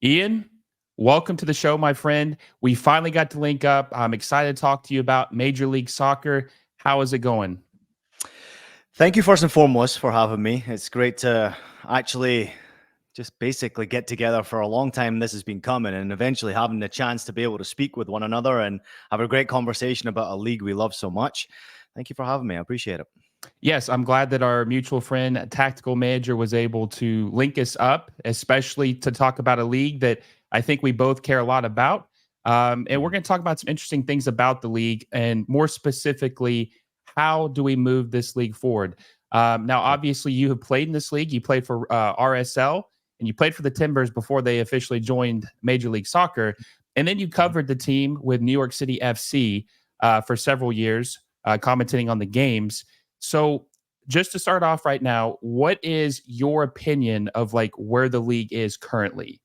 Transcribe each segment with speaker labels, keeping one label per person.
Speaker 1: Ian, welcome to the show, my friend. We finally got to link up. I'm excited to talk to you about Major League Soccer. How is it going?
Speaker 2: Thank you first and foremost for having me. It's great to actually just basically get together. For a long time this has been coming, and eventually having the chance to be able to speak with one another and have a great conversation about a league we love so much. Thank you for having me. I appreciate it.
Speaker 1: Yes, I'm glad that our mutual friend, Tactical Manager, was able to link us up, especially to talk about a league that I think we both care a lot about. And we're
Speaker 2: Mhm.
Speaker 1: going to talk about some interesting things about the league, and more specifically, how do we move this league forward? Now,
Speaker 2: Yep.
Speaker 1: obviously, you have played in this league. You played for RSL, and you played for the Timbers before they officially joined Major League Soccer. And then you
Speaker 2: Mhm.
Speaker 1: covered the team with New York City FC for several years, commentating on the games. So, just to start off right now, what is your opinion of like where the league is currently?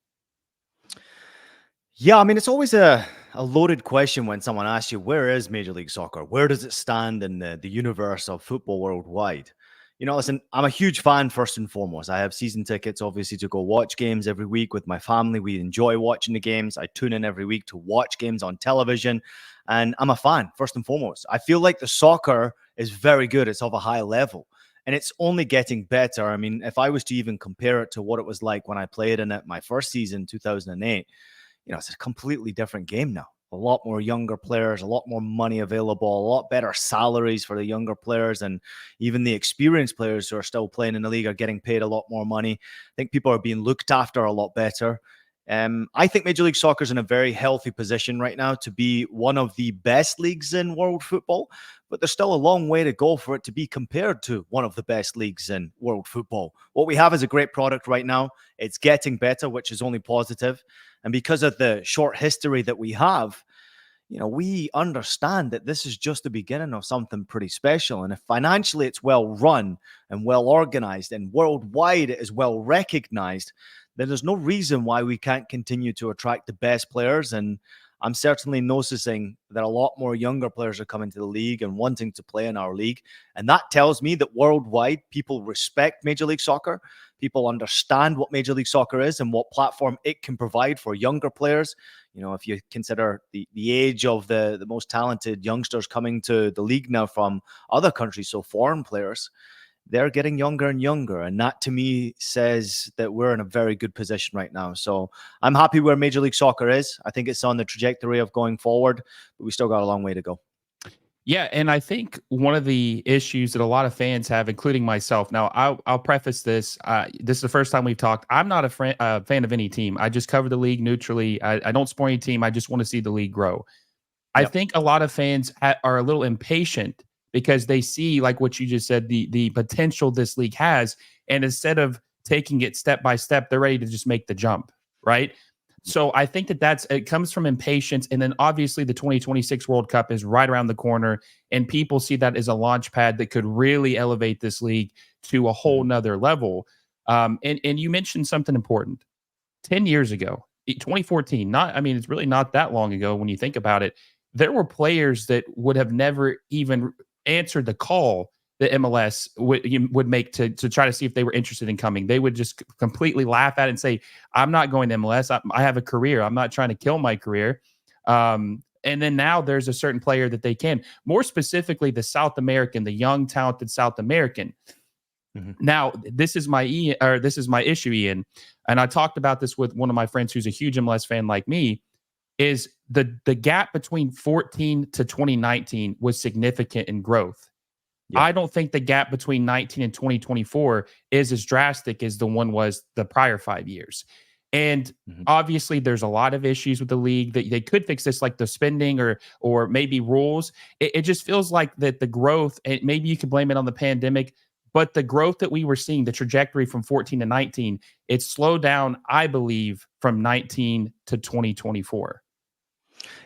Speaker 2: Yeah, I mean, it's always a loaded question when someone asks you, where is Major League Soccer? Where does it stand in the universe of football worldwide? Listen, I'm a huge fan first and foremost. I have season tickets, obviously, to go watch games every week with my family. We enjoy watching the games. I tune in every week to watch games on television. And I'm a fan, first and foremost. I feel like the soccer is very good. It's of a high level. And it's only getting better. I mean, if I was to even compare it to what it was like when I played in it my first season, 2008, it's a completely different game now. A lot more younger players, a lot more money available, a lot better salaries for the younger players, and even the experienced players who are still playing in the league are getting paid a lot more money. I think people are being looked after a lot better. I think Major League Soccer is in a very healthy position right now to be one of the best leagues in world football, but there's still a long way to go for it to be compared to one of the best leagues in world football. What we have is a great product right now. It's getting better, which is only positive. And because of the short history that we have, we understand that this is just the beginning of something pretty special. And if financially it's well run and well organized and worldwide it is well recognized, then there's no reason why we can't continue to attract the best players. And I'm certainly noticing that a lot more younger players are coming to the league and wanting to play in our league. And that tells me that worldwide people respect Major League Soccer. People understand what Major League Soccer is and what platform it can provide for younger players. If you consider the age of the most talented youngsters coming to the league now from other countries, so foreign players, they're getting younger and younger. And that to me says that we're in a very good position right now. So I'm happy where Major League Soccer is. I think it's on the trajectory of going forward, but we still got a long way to go.
Speaker 1: Yeah, and I think one of the issues that a lot of fans have, including myself. Now, I'll preface this. This is the first time we've talked. I'm not a fan of any team. I just cover the league neutrally. I don't support any team. I just want to see the league grow. I
Speaker 2: Yep.
Speaker 1: think a lot of fans are a little impatient because they see, like what you just said, the potential this league has, and instead of taking it step by step, they're ready to just make the jump, right? So I think that it comes from impatience, and then obviously the 2026 World Cup is right around the corner, and people see that as a launch pad that could really elevate this league to a whole
Speaker 2: Mhm.
Speaker 1: nother level. And you mentioned something important. 10 years ago, 2014, not, I mean, it's really not that long ago when you think about it. There were players that would have never even answered the call that MLS would make to try to see if they were interested in coming. They would just completely laugh at it and say, I'm not going to MLS. I have a career. I'm not trying to kill my career. And then now there's a certain player that they can. More specifically, the South American, the young, talented South American.
Speaker 2: Mhm.
Speaker 1: Now, this is my issue, Ian, and I talked about this with one of my friends who's a huge MLS fan like me. Is the gap between 14 to 2019 was significant in growth.
Speaker 2: Yeah.
Speaker 1: I don't think the gap between 19 and 2024 is as drastic as the one was the prior 5 years. And
Speaker 2: Mhm.
Speaker 1: obviously, there's a lot of issues with the league that they could fix this, like the spending or maybe rules. It just feels like that the growth, and maybe you could blame it on the pandemic, but the growth that we were seeing, the trajectory from 14 to 19, it slowed down, I believe, from 19 to 2024.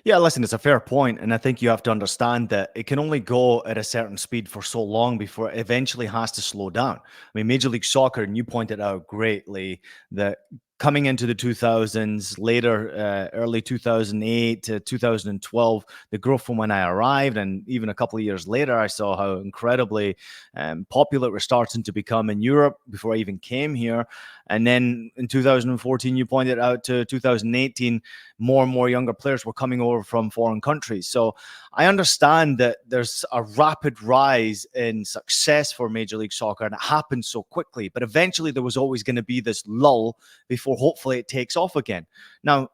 Speaker 2: Yeah, listen, it's a fair point, and I think you have to understand that it can only go at a certain speed for so long before it eventually has to slow down. I mean, Major League Soccer, and you pointed out greatly that coming into the 2000s, later, early 2008 to 2012, the growth from when I arrived, and even a couple of years later, I saw how incredibly popular we're starting to become in Europe before I even came here. And then in 2014, you pointed out to 2018, more and more younger players were coming over from foreign countries. So I understand that there's a rapid rise in success for Major League Soccer, and it happened so quickly. But eventually, there was always going to be this lull before hopefully it takes off again. Now,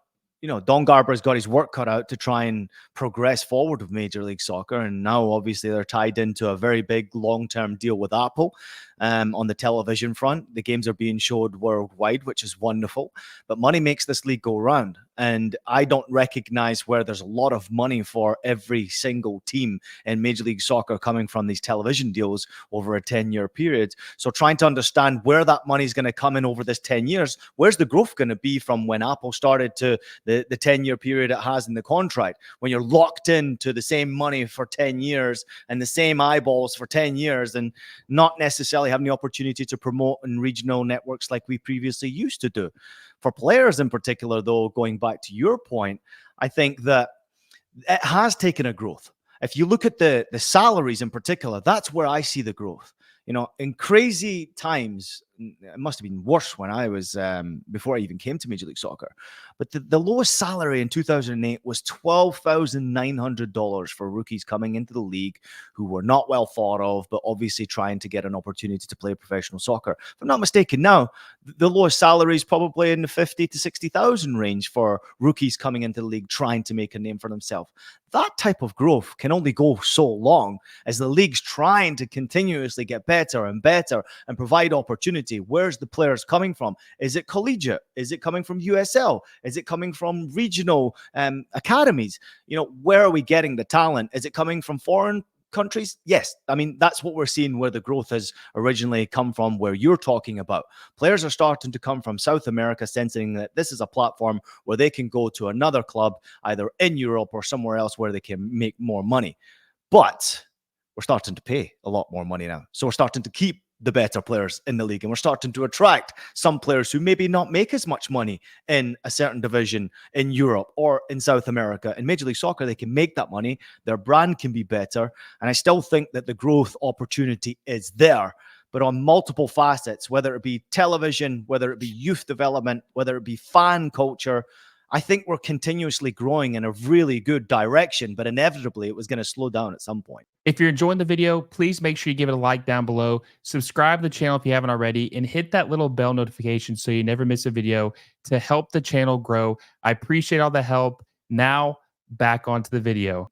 Speaker 2: Don Garber's got his work cut out to try and progress forward with Major League Soccer. And now, obviously, they're tied into a very big long-term deal with Apple on the television front. The games are being showed worldwide, which is wonderful. But money makes this league go round. And I don't recognize where there's a lot of money for every single team in Major League Soccer coming from these television deals over a 10-year period. So trying to understand where that money is going to come in over this 10 years, where's the growth going to be from when Apple started to the 10-year period it has in the contract, when you're locked into the same money for 10 years and the same eyeballs for 10 years and not necessarily having the opportunity to promote in regional networks like we previously used to do. For players in particular, though, going back to your point, I think that it has taken a growth. If you look at the salaries in particular, that's where I see the growth. In crazy times, it must have been worse when I was, before I even came to Major League Soccer. But the lowest salary in 2008 was $12,900 for rookies coming into the league who were not well thought of, but obviously trying to get an opportunity to play professional soccer. If I'm not mistaken now, the lowest salary is probably in the 50 to 60,000 range for rookies coming into the league trying to make a name for themselves. That type of growth can only go so long as the league's trying to continuously get better and better and provide opportunity. Where's the players coming from? Is it collegiate? Is it coming from USL? Is it coming from regional academies? Where are we getting the talent? Is it coming from foreign countries? Yes. I mean, that's what we're seeing where the growth has originally come from, where you're talking about. Players are starting to come from South America, sensing that this is a platform where they can go to another club, either in Europe or somewhere else where they can make more money. But we're starting to pay a lot more money now. So we're starting to keep the better players in the league, and we're starting to attract some players who maybe not make as much money in a certain division in Europe or in South America. In Major League Soccer, they can make that money. Their brand can be better. And I still think that the growth opportunity is there, but on multiple facets, whether it be television, whether it be youth development, whether it be fan culture. I think we're continuously growing in a really good direction, but inevitably it was going to slow down at some point.
Speaker 1: If you're enjoying the video, please make sure you give it a like down below, subscribe to the channel if you haven't already, and hit that little bell notification so you never miss a video to help the channel grow. I appreciate all the help. Now, back onto the video.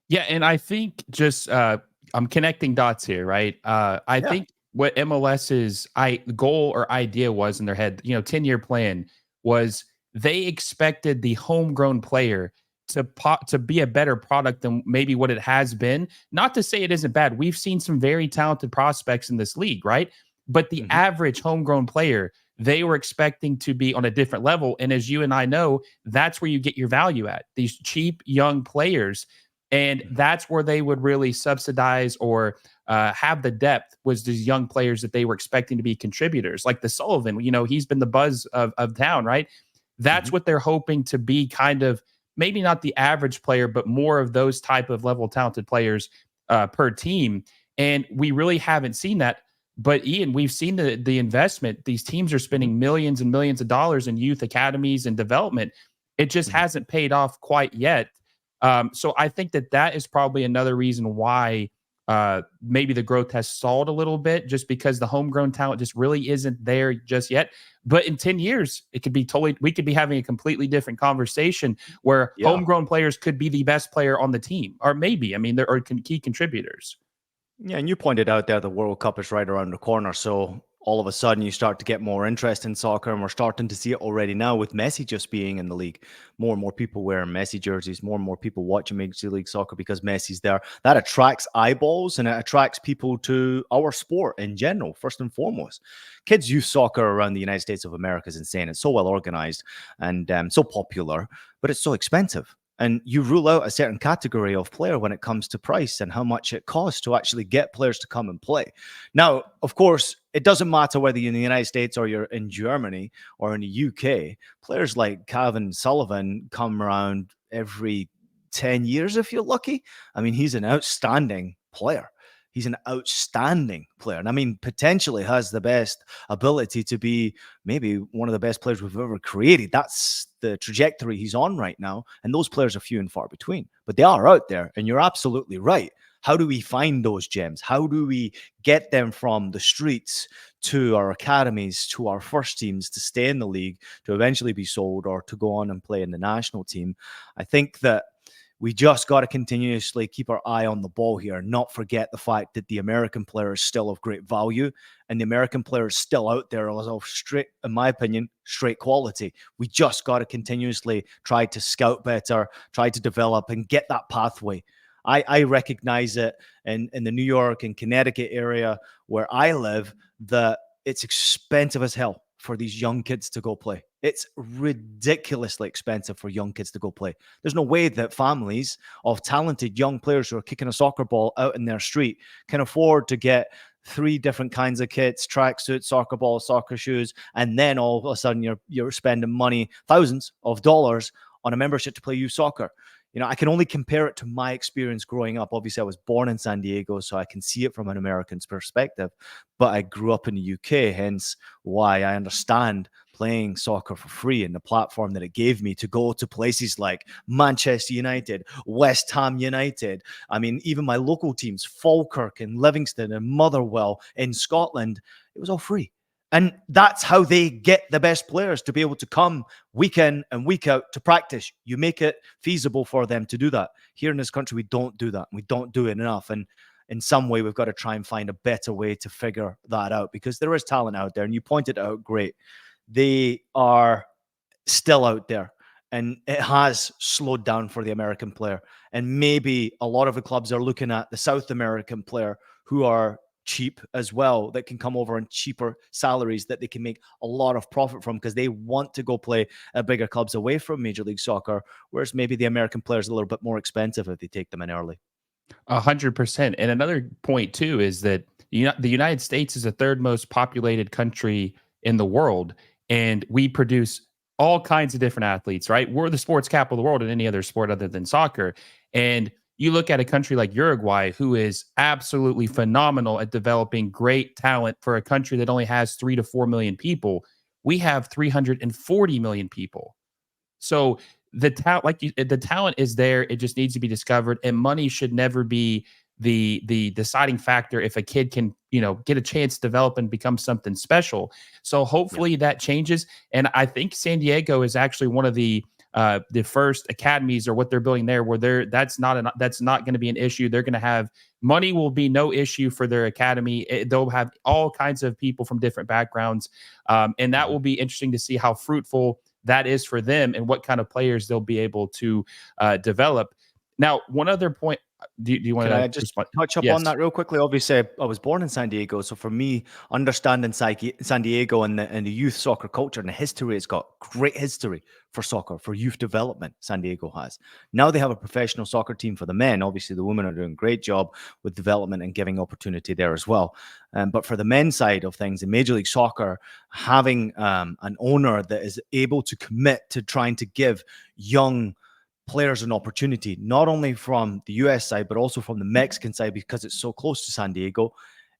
Speaker 1: Yeah, and I think just I'm connecting dots here, right? I think what MLS's goal or idea was in their head, 10-year plan was they expected the homegrown player to be a better product than maybe what it has been. Not to say it isn't bad. We've seen some very talented prospects in this league, right? But the average homegrown player, they were expecting to be on a different level. And as you and I know, that's where you get your value at. These cheap young players. And that's where they would really subsidize or have the depth, was these young players that they were expecting to be contributors. Like the Sullivan, he's been the buzz of town, right? That's what they're hoping to be, kind of maybe not the average player, but more of those type of level talented players per team. And we really haven't seen that. But Ian, we've seen the investment. These teams are spending millions and millions of dollars in youth academies and development. It just hasn't paid off quite yet. So I think that is probably another reason why maybe the growth has stalled a little bit, just because the homegrown talent just really isn't there just yet. But in 10 years, we could be having a completely different conversation where homegrown players could be the best player on the team, or maybe, there are key contributors.
Speaker 2: Yeah, and you pointed out there the World Cup is right around the corner. So all of a sudden you start to get more interest in soccer, and we're starting to see it already now with Messi just being in the league. More and more people wearing Messi jerseys, more and more people watching Major League Soccer because Messi's there. That attracts eyeballs, and it attracts people to our sport in general, first and foremost. Kids' youth soccer around the United States of America is insane. It's so well organized and so popular, but it's so expensive. And you rule out a certain category of player when it comes to price and how much it costs to actually get players to come and play. Now, of course, it doesn't matter whether you're in the United States or you're in Germany or in the UK. Players like Calvin Sullivan come around every 10 years if you're lucky. I mean, he's an outstanding player. He's an outstanding player. And I mean, potentially has the best ability to be maybe one of the best players we've ever created. That's the trajectory he's on right now. And those players are few and far between, but they are out there. And you're absolutely right. How do we find those gems? How do we get them from the streets to our academies, to our first teams, to stay in the league, to eventually be sold or to go on and play in the national team? I think that we just got to continuously keep our eye on the ball here and not forget the fact that the American player is still of great value and the American player is still out there as of straight, in my opinion, straight quality. We just got to continuously try to scout better, try to develop and get that pathway. I recognize it in the New York and Connecticut area where I live that it's expensive as hell for these young kids to go play. It's ridiculously expensive for young kids to go play. There's no way that families of talented young players who are kicking a soccer ball out in their street can afford to get 3 different kinds of kits, tracksuits, soccer balls, soccer shoes, and then all of a sudden you're spending money, thousands of dollars on a membership to play youth soccer. I can only compare it to my experience growing up. Obviously, I was born in San Diego, so I can see it from an American's perspective, but I grew up in the UK, hence why I understand playing soccer for free and the platform that it gave me to go to places like Manchester United, West Ham United. I mean, even my local teams, Falkirk and Livingston and Motherwell in Scotland, it was all free. And that's how they get the best players to be able to come week in and week out to practice. You make it feasible for them to do that. Here in this country, we don't do that. We don't do it enough. And in some way, we've got to try and find a better way to figure that out because there is talent out there. And you pointed out great. They are still out there. And it has slowed down for the American player. And maybe a lot of the clubs are looking at the South American player who are cheap as well, that can come over on cheaper salaries that they can make a lot of profit from because they want to go play at bigger clubs away from Major League Soccer, whereas maybe the American player is a little bit more expensive if they take them in early.
Speaker 1: 100%. And another point too is that the United States is the third most populated country in the world, and we produce all kinds of different athletes. Right? We're the sports capital of the world in any other sport other than soccer, and you look at a country like Uruguay, who is absolutely phenomenal at developing great talent for a country that only has 3 to 4 million people. We have 340 million people. So the talent, the talent is there. It just needs to be discovered, and money should never be the deciding factor if a kid can get a chance to develop and become something special. So hopefully that changes. And I think San Diego is actually one of the first academies or what they're building there where that's not going to be an issue. They're going to have money will be no issue for their academy. They'll have all kinds of people from different backgrounds. And that will be interesting to see how fruitful that is for them and what kind of players they'll be able to develop. Now, one other point. Do you want
Speaker 2: Can
Speaker 1: to
Speaker 2: I just touch up on that real quickly? Obviously, I was born in San Diego, so for me, understanding San Diego and the youth soccer culture and the history, it's got great history for soccer, for youth development. San Diego has. Now they have a professional soccer team for the men. Obviously, the women are doing a great job with development and giving opportunity there as well. But for the men's side of things, in Major League Soccer, having an owner that is able to commit to trying to give young players an opportunity, not only from the US side, but also from the Mexican side, because it's so close to San Diego,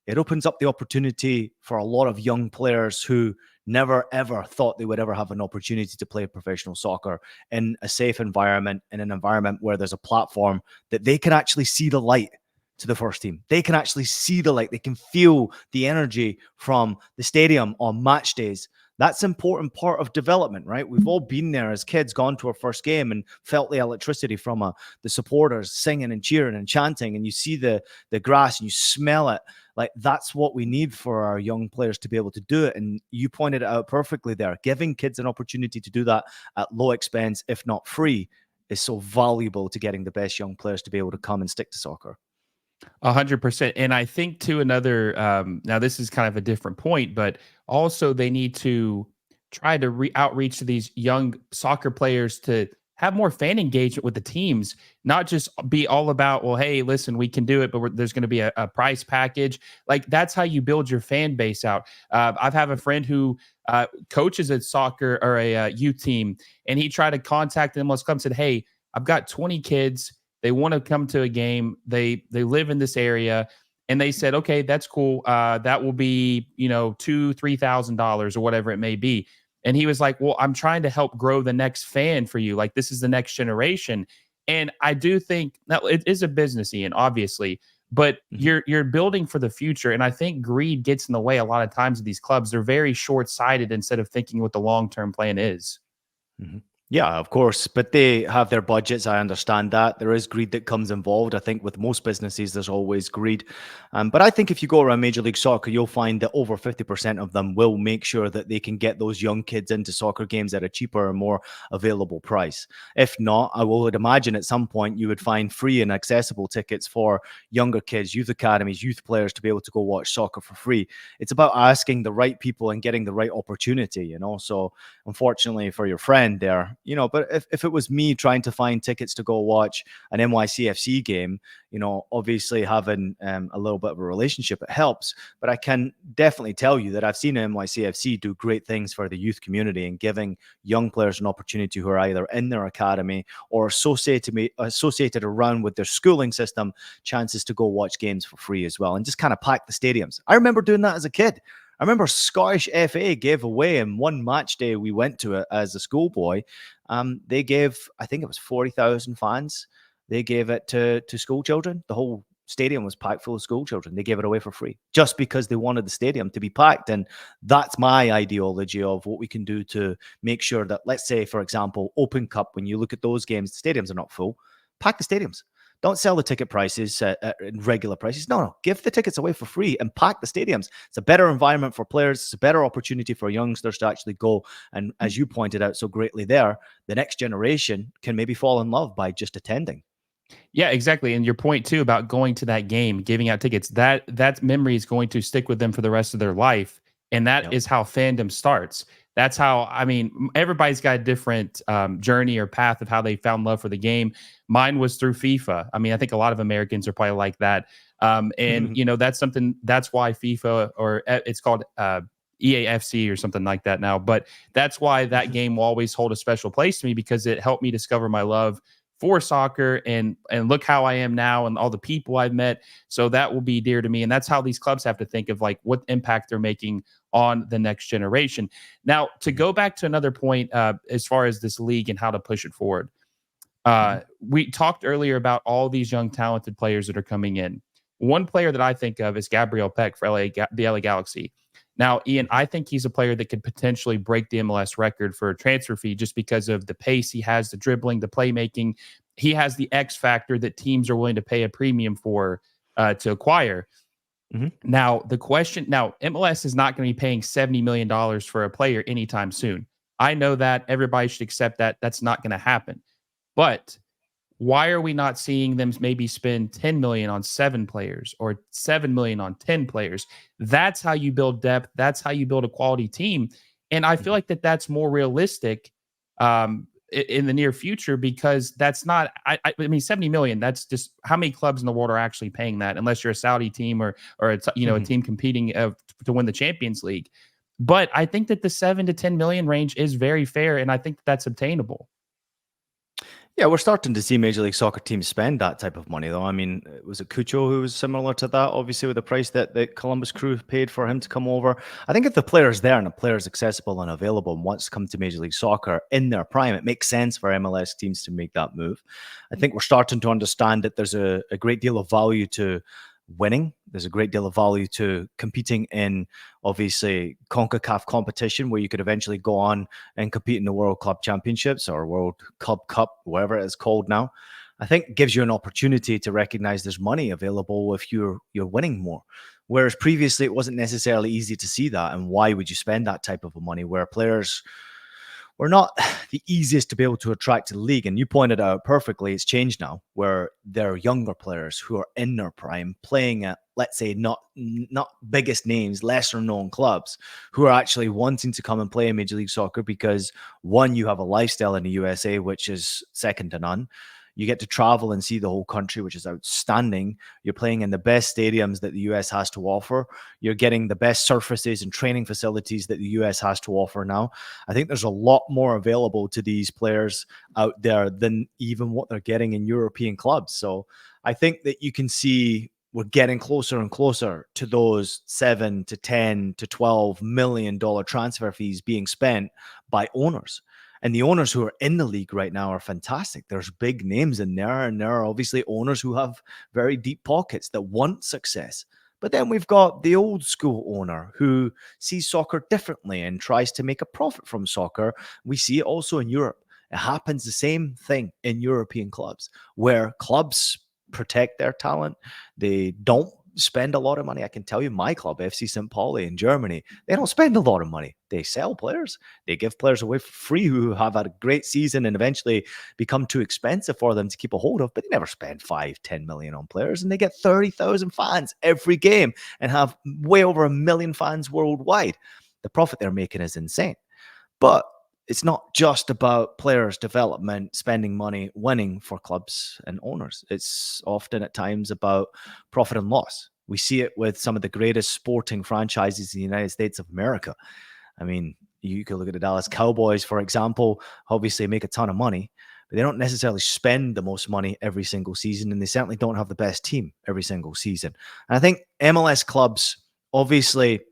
Speaker 2: it opens up the opportunity for a lot of young players who never, ever thought they would ever have an opportunity to play professional soccer in a safe environment, in an environment where there's a platform that they can actually see the light to the first team. They can actually see the light. They can feel the energy from the stadium on match days. That's an important part of development, right? We've all been there as kids, gone to our first game and felt the electricity from the supporters singing and cheering and chanting, and you see the grass and you smell it. Like, that's what we need for our young players to be able to do it. And you pointed it out perfectly there. Giving kids an opportunity to do that at low expense, if not free, is so valuable to getting the best young players to be able to come and stick to soccer.
Speaker 1: 100%. And I think too, another, now this is kind of a different point, but also they need to try to outreach to these young soccer players to have more fan engagement with the teams, not just be all about, well, hey, listen, we can do it, but there's going to be a price package. Like that's how you build your fan base out. I've have a friend who coaches a soccer or a youth team, and he tried to contact the MLS club and said, hey, I've got 20 kids. They want to come to a game. They live in this area. And they said, okay, that's cool. That will be, $2,000-$3,000 or whatever it may be. And he was like, well, I'm trying to help grow the next fan for you. Like this is the next generation. And I do think that it is a business, Ian, obviously, but you're building for the future. And I think greed gets in the way a lot of times of these clubs. They're very short-sighted instead of thinking what the long-term plan is.
Speaker 2: Yeah, of course, but they have their budgets. I understand that there is greed that comes involved. I think with most businesses, there's always greed. But I think if you go around Major League Soccer, you'll find that over 50% of them will make sure that they can get those young kids into soccer games at a cheaper and more available price. If not, I would imagine at some point you would find free and accessible tickets for younger kids, youth academies, youth players to be able to go watch soccer for free. It's about asking the right people and getting the right opportunity, So unfortunately for your friend there, but if it was me trying to find tickets to go watch an NYCFC game, obviously having a little bit of a relationship, it helps. But I can definitely tell you that I've seen NYCFC do great things for the youth community and giving young players an opportunity who are either in their academy or associated around with their schooling system chances to go watch games for free as well and just kind of pack the stadiums. I remember doing that as a kid. I remember Scottish FA gave away in one match day we went to it as a schoolboy. They gave, I think it was 40,000 fans. They gave it to school children. The whole stadium was packed full of school children. They gave it away for free just because they wanted the stadium to be packed. And that's my ideology of what we can do to make sure that, let's say, for example, Open Cup, when you look at those games, the stadiums are not full. Pack the stadiums. Don't sell the ticket prices at regular prices. No, give the tickets away for free and pack the stadiums. It's a better environment for players. It's a better opportunity for youngsters to actually go. And as you pointed out so greatly there, the next generation can maybe fall in love by just attending.
Speaker 1: Yeah, exactly. And your point too about going to that game, giving out tickets, that memory is going to stick with them for the rest of their life. And that is how fandom starts. That's how, everybody's got a different journey or path of how they found love for the game. Mine was through FIFA. I think a lot of Americans are probably like that. That's something, that's why FIFA, or it's called EAFC or something like that now. But that's why that game will always hold a special place to me, because it helped me discover my love for soccer and look how I am now and all the people I've met. So that will be dear to me. And that's how these clubs have to think of like what impact they're making on the next generation. Now, to go back to another point, as far as this league and how to push it forward, we talked earlier about all these young talented players that are coming in. One player that I think of is Gabriel Peck for the LA Galaxy. Now, Ian, I think he's a player that could potentially break the MLS record for a transfer fee just because of the pace he has, the dribbling, the playmaking. He has the X factor that teams are willing to pay a premium for to acquire. Now, MLS is not going to be paying $70 million for a player anytime soon. I know that. Everybody should accept that. That's not going to happen. But why are we not seeing them maybe spend 10 million on 7 players or 7 million on 10 players? That's how you build depth. That's how you build a quality team. And I feel like that's more realistic in the near future, because that's not, 70 million, that's just how many clubs in the world are actually paying that, unless you're a Saudi team or a team competing to win the Champions League. But I think that the 7 to 10 million range is very fair. And I think that's obtainable.
Speaker 2: Yeah, we're starting to see Major League Soccer teams spend that type of money, though. Was it Cucho who was similar to that, obviously, with the price that the Columbus Crew paid for him to come over? I think if the player's there and the player's accessible and available and wants to come to Major League Soccer in their prime, it makes sense for MLS teams to make that move. I think we're starting to understand that there's a great deal of value to winning. There's a great deal of value to competing in, obviously, CONCACAF competition, where you could eventually go on and compete in the World Club Championships or World Club Cup, whatever it is called now. I think it gives you an opportunity to recognize there's money available if you're winning more. Whereas previously, it wasn't necessarily easy to see that. And why would you spend that type of money where players were not the easiest to be able to attract to the league? And you pointed out perfectly, it's changed now, where there are younger players who are in their prime playing at, let's say not biggest names, lesser known clubs who are actually wanting to come and play in Major League Soccer because, one, you have a lifestyle in the USA which is second to none. You get to travel and see the whole country, which is outstanding. You're playing in the best stadiums that the US has to offer. You're getting the best surfaces and training facilities that the US has to offer now. I think there's a lot more available to these players out there than even what they're getting in European clubs. So I think that you can see we're getting closer and closer to those $7 to $10 to $12 million transfer fees being spent by owners. And the owners who are in the league right now are fantastic. There's big names in there, and there are obviously owners who have very deep pockets that want success. But then we've got the old school owner who sees soccer differently and tries to make a profit from soccer. We see it also in Europe. It happens the same thing in European clubs, where clubs protect their talent. They don't spend a lot of money. I can tell you my club, FC St. Pauli in Germany, they don't spend a lot of money. They sell players. They give players away for free who have had a great season and eventually become too expensive for them to keep a hold of, but they never spend 5-10 million on players, and they get 30,000 fans every game and have way over 1 million fans worldwide. The profit they're making is insane. But it's not just about players' development, spending money, winning for clubs and owners. It's often at times about profit and loss. We see it with some of the greatest sporting franchises in the United States of America. I mean, you could look at the Dallas Cowboys, for example, obviously make a ton of money, but they don't necessarily spend the most money every single season, and they certainly don't have the best team every single season. And I think MLS clubs, obviously,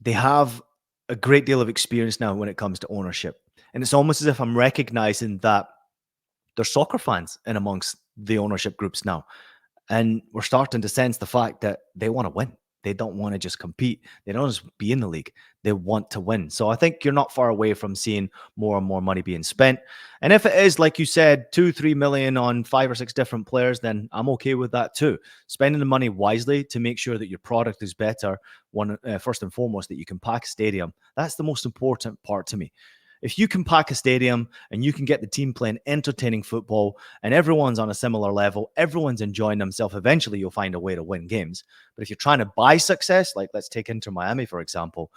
Speaker 2: they have a great deal of experience now when it comes to ownership. And it's almost as if I'm recognizing that there's soccer fans in amongst the ownership groups now. And we're starting to sense the fact that they want to win. They don't want to just compete. They don't just be in the league. They want to win. So I think you're not far away from seeing more and more money being spent. And if it is, like you said, 2-3 million on 5 or 6 different players, then I'm okay with that too. Spending the money wisely to make sure that your product is better. First and foremost, that you can pack a stadium. That's the most important part to me. If you can pack a stadium and you can get the team playing entertaining football and everyone's on a similar level, everyone's enjoying themselves, eventually you'll find a way to win games. But if you're trying to buy success, like let's take Inter Miami, for example,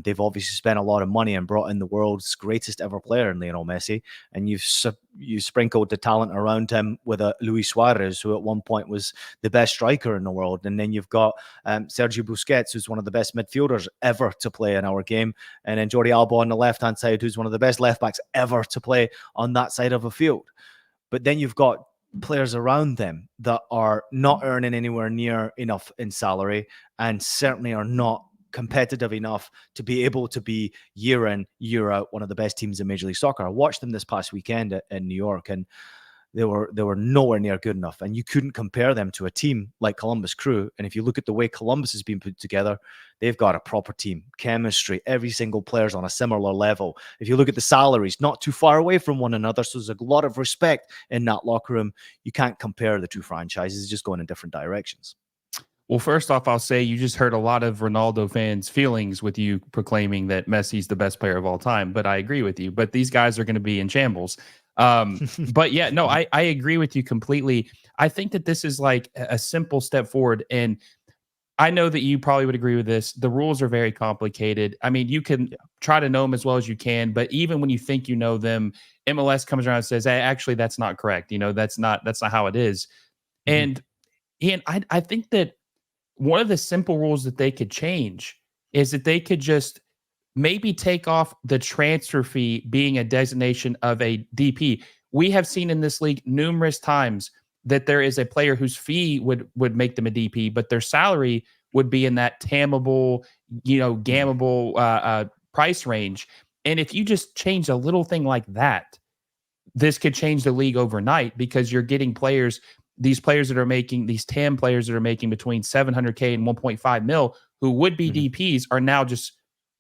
Speaker 2: they've obviously spent a lot of money and brought in the world's greatest ever player in Lionel Messi, and you sprinkled the talent around him with a Luis Suarez, who at one point was the best striker in the world. And then you've got Sergio Busquets, who's one of the best midfielders ever to play in our game. And then Jordi Alba on the left-hand side, who's one of the best left backs ever to play on that side of a field. But then you've got players around them that are not earning anywhere near enough in salary and certainly are not competitive enough to be able to be year in, year out one of the best teams in Major League Soccer. I watched them this past weekend in New York, and they were nowhere near good enough. And you couldn't compare them to a team like Columbus Crew. And if you look at the way Columbus has been put together, they've got a proper team, chemistry, every single player's on a similar level. If you look at the salaries, not too far away from one another, so there's a lot of respect in that locker room. You can't compare the two franchises, just going in different directions.
Speaker 1: Well, first off, I'll say you just hurt a lot of Ronaldo fans' feelings with you proclaiming that Messi's the best player of all time. But I agree with you. But these guys are going to be in shambles. But yeah, no, I agree with you completely. I think that this is like a simple step forward. And I know that you probably would agree with this. The rules are very complicated. I mean, you can try to know them as well as you can, but even when you think you know them, MLS comes around and says, hey, actually, that's not correct. You know, that's not how it is. And Ian, I think that one of the simple rules that they could change is that they could just maybe take off the transfer fee being a designation of a DP. We have seen in this league numerous times that there is a player whose fee would make them a DP, but their salary would be in that tammable, gammable price range. And if you just change a little thing like that, this could change the league overnight, because you're getting players, these players that are making, these TAM players that are making between 700K and 1.5 mil, who would be DPs, are now just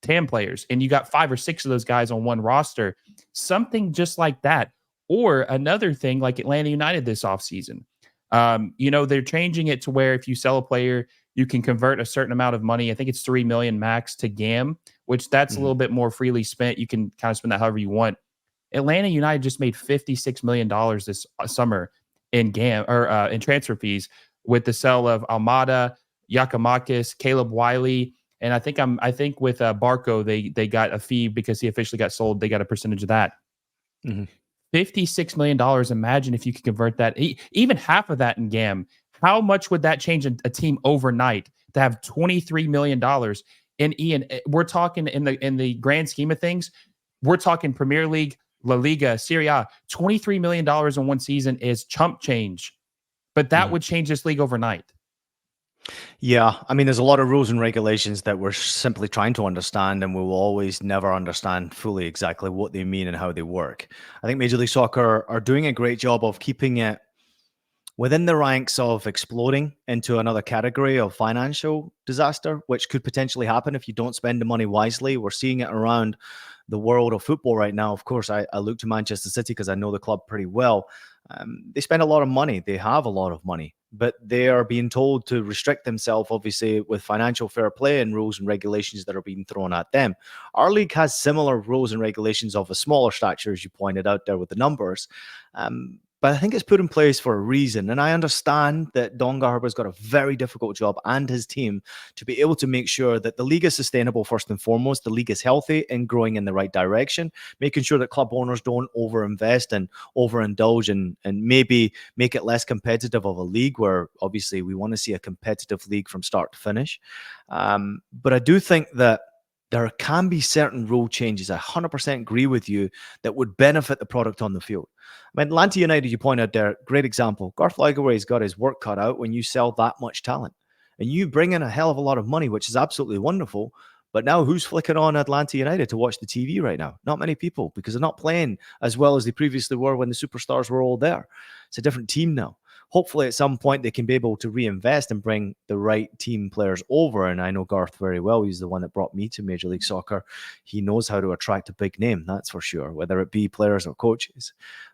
Speaker 1: TAM players. And you got 5 or 6 of those guys on one roster. Something just like that. Or another thing like Atlanta United this offseason. They're changing it to where if you sell a player, you can convert a certain amount of money. I think it's 3 million max to GAM, which that's a little bit more freely spent. You can kind of spend that however you want. Atlanta United just made $56 million this summer in GAM or in transfer fees, with the sale of Almada, Yakamakis, Caleb Wiley, and I think with Barco they got a fee because he officially got sold. They got a percentage of that.
Speaker 2: Mhm.
Speaker 1: $56 million. Imagine if you could convert that, even half of that in GAM. How much would that change a team overnight to have $23 million? And Ian, we're talking in the grand scheme of things, we're talking Premier League, La Liga, Serie A. $23 million in one season is chump change, but that
Speaker 2: Mhm.
Speaker 1: would change this league overnight.
Speaker 2: Yeah, I mean, there's a lot of rules and regulations that we're simply trying to understand, and we will always never understand fully exactly what they mean and how they work. I think Major League Soccer are doing a great job of keeping it within the ranks of exploding into another category of financial disaster, which could potentially happen if you don't spend the money wisely. We're seeing it around the world of football right now. Of course, I look to Manchester City because I know the club pretty well. They spend a lot of money. They have a lot of money, but they are being told to restrict themselves, obviously, with financial fair play and rules and regulations that are being thrown at them. Our league has similar rules and regulations of a smaller stature, as you pointed out there with the numbers. But I think it's put in place for a reason. And I understand that Don Garber's got a very difficult job and his team to be able to make sure that the league is sustainable first and foremost. The league is healthy and growing in the right direction, making sure that club owners don't overinvest and overindulge and maybe make it less competitive of a league where obviously we want to see a competitive league from start to finish. But I do think that there can be certain rule changes. I 100% agree with you that would benefit the product on the field. I mean, Atlanta United, you point out there, great example. Garth Lagerway's got his work cut out when you sell that much talent. And you bring in a hell of a lot of money, which is absolutely wonderful. But now who's flicking on Atlanta United to watch the TV right now? Not many people, because they're not playing as well as they previously were when the superstars were all there. It's a different team now. Hopefully at some point they can be able to reinvest and bring the right team players over. And I know Garth very well. He's the one that brought me to Major League Soccer. He knows how to attract a big name, that's for sure, whether it be players or coaches.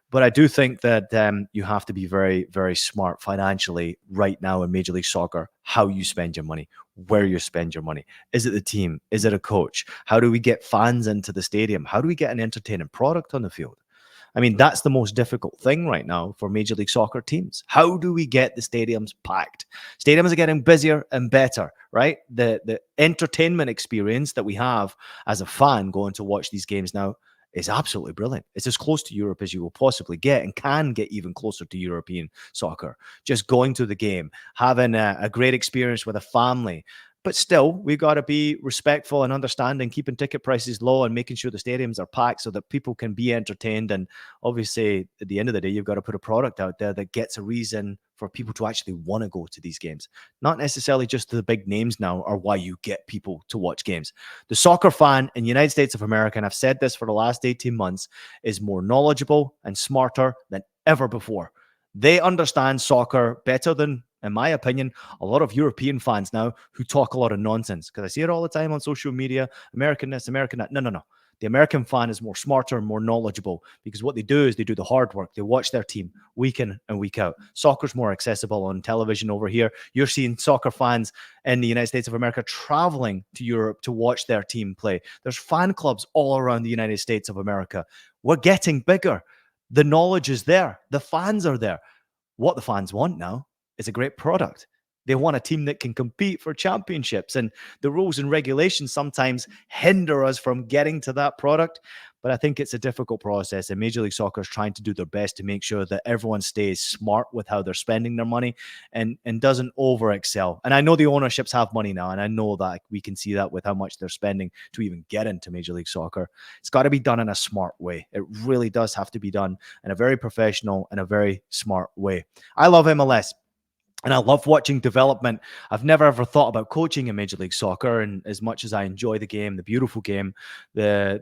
Speaker 2: But I do think that you have to be very, very smart financially right now in Major League Soccer, how you spend your money, where you spend your money. Is it the team? Is it a coach? How do we get fans into the stadium? How do we get an entertaining product on the field? I mean, that's the most difficult thing right now for Major League Soccer teams. How do we get the stadiums packed? Stadiums are getting busier and better, right? The entertainment experience that we have as a fan going to watch these games now is absolutely brilliant. It's as close to Europe as you will possibly get and can get even closer to European soccer. Just going to the game, having a great experience with a family. But still, we've got to be respectful and understanding, keeping ticket prices low and making sure the stadiums are packed so that people can be entertained. And obviously, at the end of the day, you've got to put a product out there that gets a reason for people to actually want to go to these games. Not necessarily just the big names now are why you get people to watch games. The soccer fan in the United States of America, and I've said this for the last 18 months, is more knowledgeable and smarter than ever before. They understand soccer better than, in my opinion, a lot of European fans now who talk a lot of nonsense. Because I see it all the time on social media, American this, American that. No. The American fan is more smarter and more knowledgeable because what they do is they do the hard work. They watch their team week in and week out. Soccer's more accessible on television over here. You're seeing soccer fans in the United States of America traveling to Europe to watch their team play. There's fan clubs all around the United States of America. We're getting bigger. The knowledge is there. The fans are there. What the fans want now is a great product. They want a team that can compete for championships, and the rules and regulations sometimes hinder us from getting to that product. But I think it's a difficult process, and Major League Soccer is trying to do their best to make sure that everyone stays smart with how they're spending their money and doesn't over excel. And I know the ownerships have money now, and I know that we can see that with how much they're spending to even get into Major League Soccer. It's got to be done in a smart way. It really does have to be done in a very professional and a very smart way. I love MLS. And I love watching development. I've never ever thought about coaching in Major League Soccer, and as much as I enjoy the game, the beautiful game, the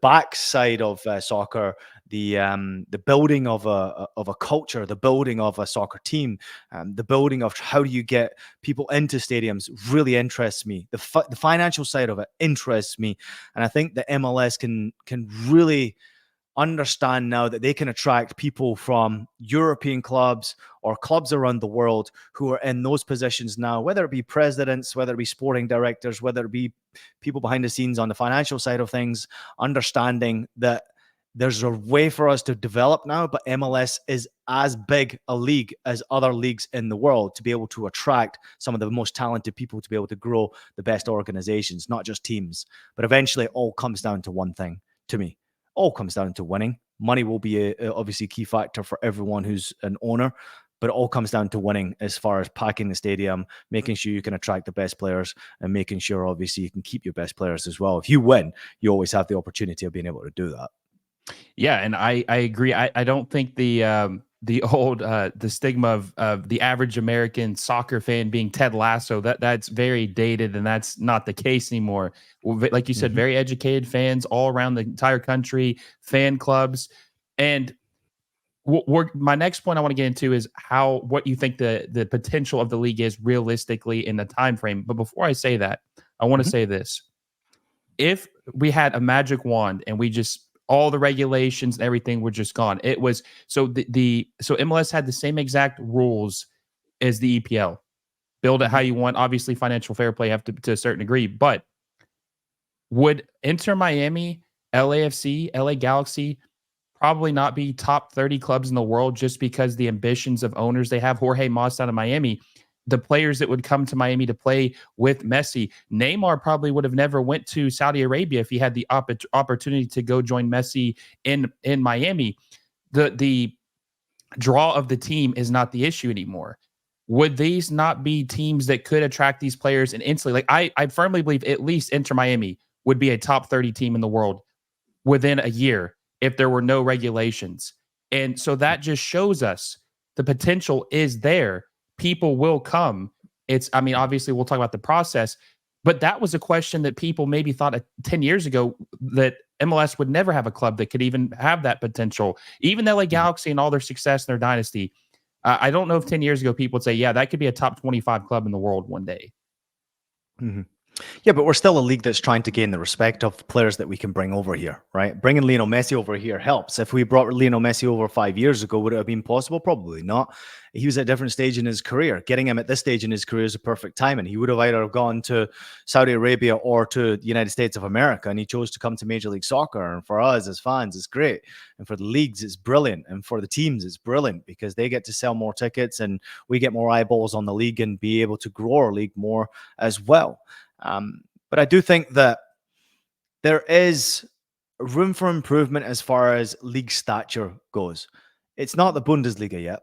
Speaker 2: backside of soccer, the building of a culture, the building of a soccer team, the building of how do you get people into stadiums really interests me. The financial side of it interests me, and I think the MLS can really understand now that they can attract people from European clubs or clubs around the world who are in those positions now, whether it be presidents, whether it be sporting directors, whether it be people behind the scenes on the financial side of things, understanding that There's a way for us to develop now, but MLS is as big a league as other leagues in the world to be able to attract some of the most talented people, to be able to grow the best organizations, not just teams. But eventually it all comes down to one thing to me. All comes down to winning. Money will be obviously a key factor for everyone who's an owner, but it all comes down to winning as far as packing the stadium, making sure you can attract the best players, and making sure obviously you can keep your best players as well. If you win, you always have the opportunity of being able to do that.
Speaker 1: Yeah, and I agree. I don't think the old the stigma of the average American soccer fan being Ted Lasso, that's very dated, and that's not the case anymore. Like you said, very educated fans all around the entire country, fan clubs, and my next point I want to get into is what you think the potential of the league is realistically in the time frame. But before I say that, I want to say this: if we had a magic wand and we just all the regulations and everything were just gone, it was so so MLS had the same exact rules as the EPL. Build it how you want. Obviously, financial fair play have to a certain degree, but would Inter Miami, LAFC, LA Galaxy probably not be top 30 clubs in the world just because the ambitions of owners they have? Jorge Mas out of Miami, the players that would come to Miami to play with Messi. Neymar probably would have never went to Saudi Arabia if he had the opportunity to go join Messi in Miami. The draw of the team is not the issue anymore. Would these not be teams that could attract these players and instantly? Like I firmly believe at least Inter Miami would be a top 30 team in the world within a year if there were no regulations. And so that just shows us the potential is there. People will come. I mean, obviously we'll talk about the process, but that was a question that people maybe thought 10 years ago that MLS would never have a club that could even have that potential. Even LA Galaxy and all their success in their dynasty. I don't know if 10 years ago people would say, yeah, that could be a top 25 club in the world one day.
Speaker 2: Mm-hmm. Yeah, but we're still a league that's trying to gain the respect of players that we can bring over here, right? Bringing Lionel Messi over here helps. If we brought Lionel Messi over 5 years ago, would it have been possible? Probably not. He was at a different stage in his career. Getting him at this stage in his career is a perfect timing. He would have either gone to Saudi Arabia or to the United States of America, and he chose to come to Major League Soccer. And for us as fans, it's great. And for the leagues, it's brilliant. And for the teams, it's brilliant because they get to sell more tickets and we get more eyeballs on the league and be able to grow our league more as well. But I do think that there is room for improvement as far as league stature goes. It's not the Bundesliga yet.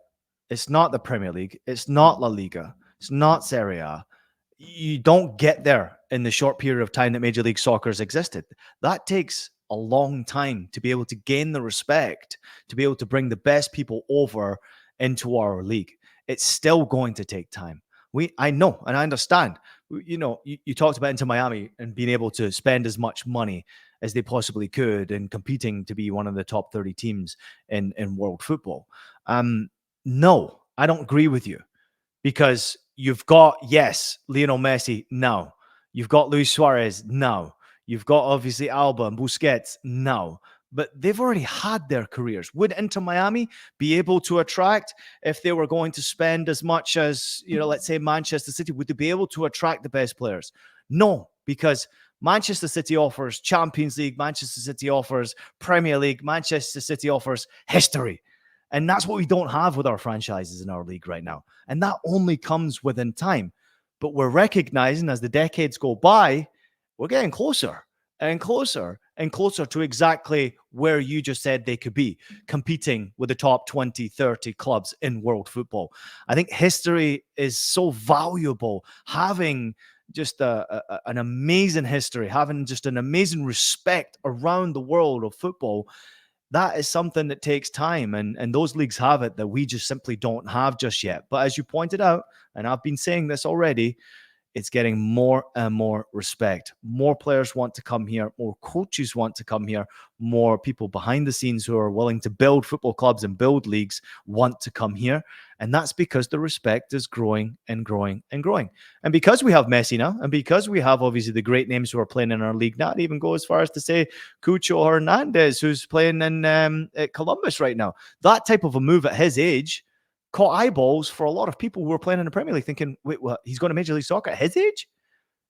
Speaker 2: It's not the Premier League. It's not La Liga. It's not Serie A. You don't get there in the short period of time that Major League Soccer has existed. That takes a long time to be able to gain the respect, to be able to bring the best people over into our league. It's still going to take time. I know and I understand. You talked about Inter Miami and being able to spend as much money as they possibly could and competing to be one of the top 30 teams in world football. No, I don't agree with you because you've got, yes, Lionel Messi now. You've got Luis Suarez now. You've got obviously Alba and Busquets now. But they've already had their careers. Would Inter Miami be able to attract if they were going to spend as much as, let's say Manchester City? Would they be able to attract the best players? No, because Manchester City offers Champions League, Manchester City offers Premier League, Manchester City offers history. And that's what we don't have with our franchises in our league right now. And that only comes within time. But we're recognizing as the decades go by, we're getting closer and closer and closer to exactly where you just said they could be, competing with the top 20, 30 clubs in world football. I think history is so valuable. Having just an amazing history, having just an amazing respect around the world of football, that is something that takes time. And those leagues have it that we just simply don't have just yet. But as you pointed out, and I've been saying this already, it's getting more and more respect. More players want to come here. More coaches want to come here. More people behind the scenes who are willing to build football clubs and build leagues want to come here. And that's because the respect is growing and growing and growing. And because we have Messi now, and because we have obviously the great names who are playing in our league, not even go as far as to say Cucho Hernandez, who's playing in at Columbus right now. That type of a move at his age caught eyeballs for a lot of people who were playing in the Premier League thinking, wait, what? He's going to Major League Soccer at his age?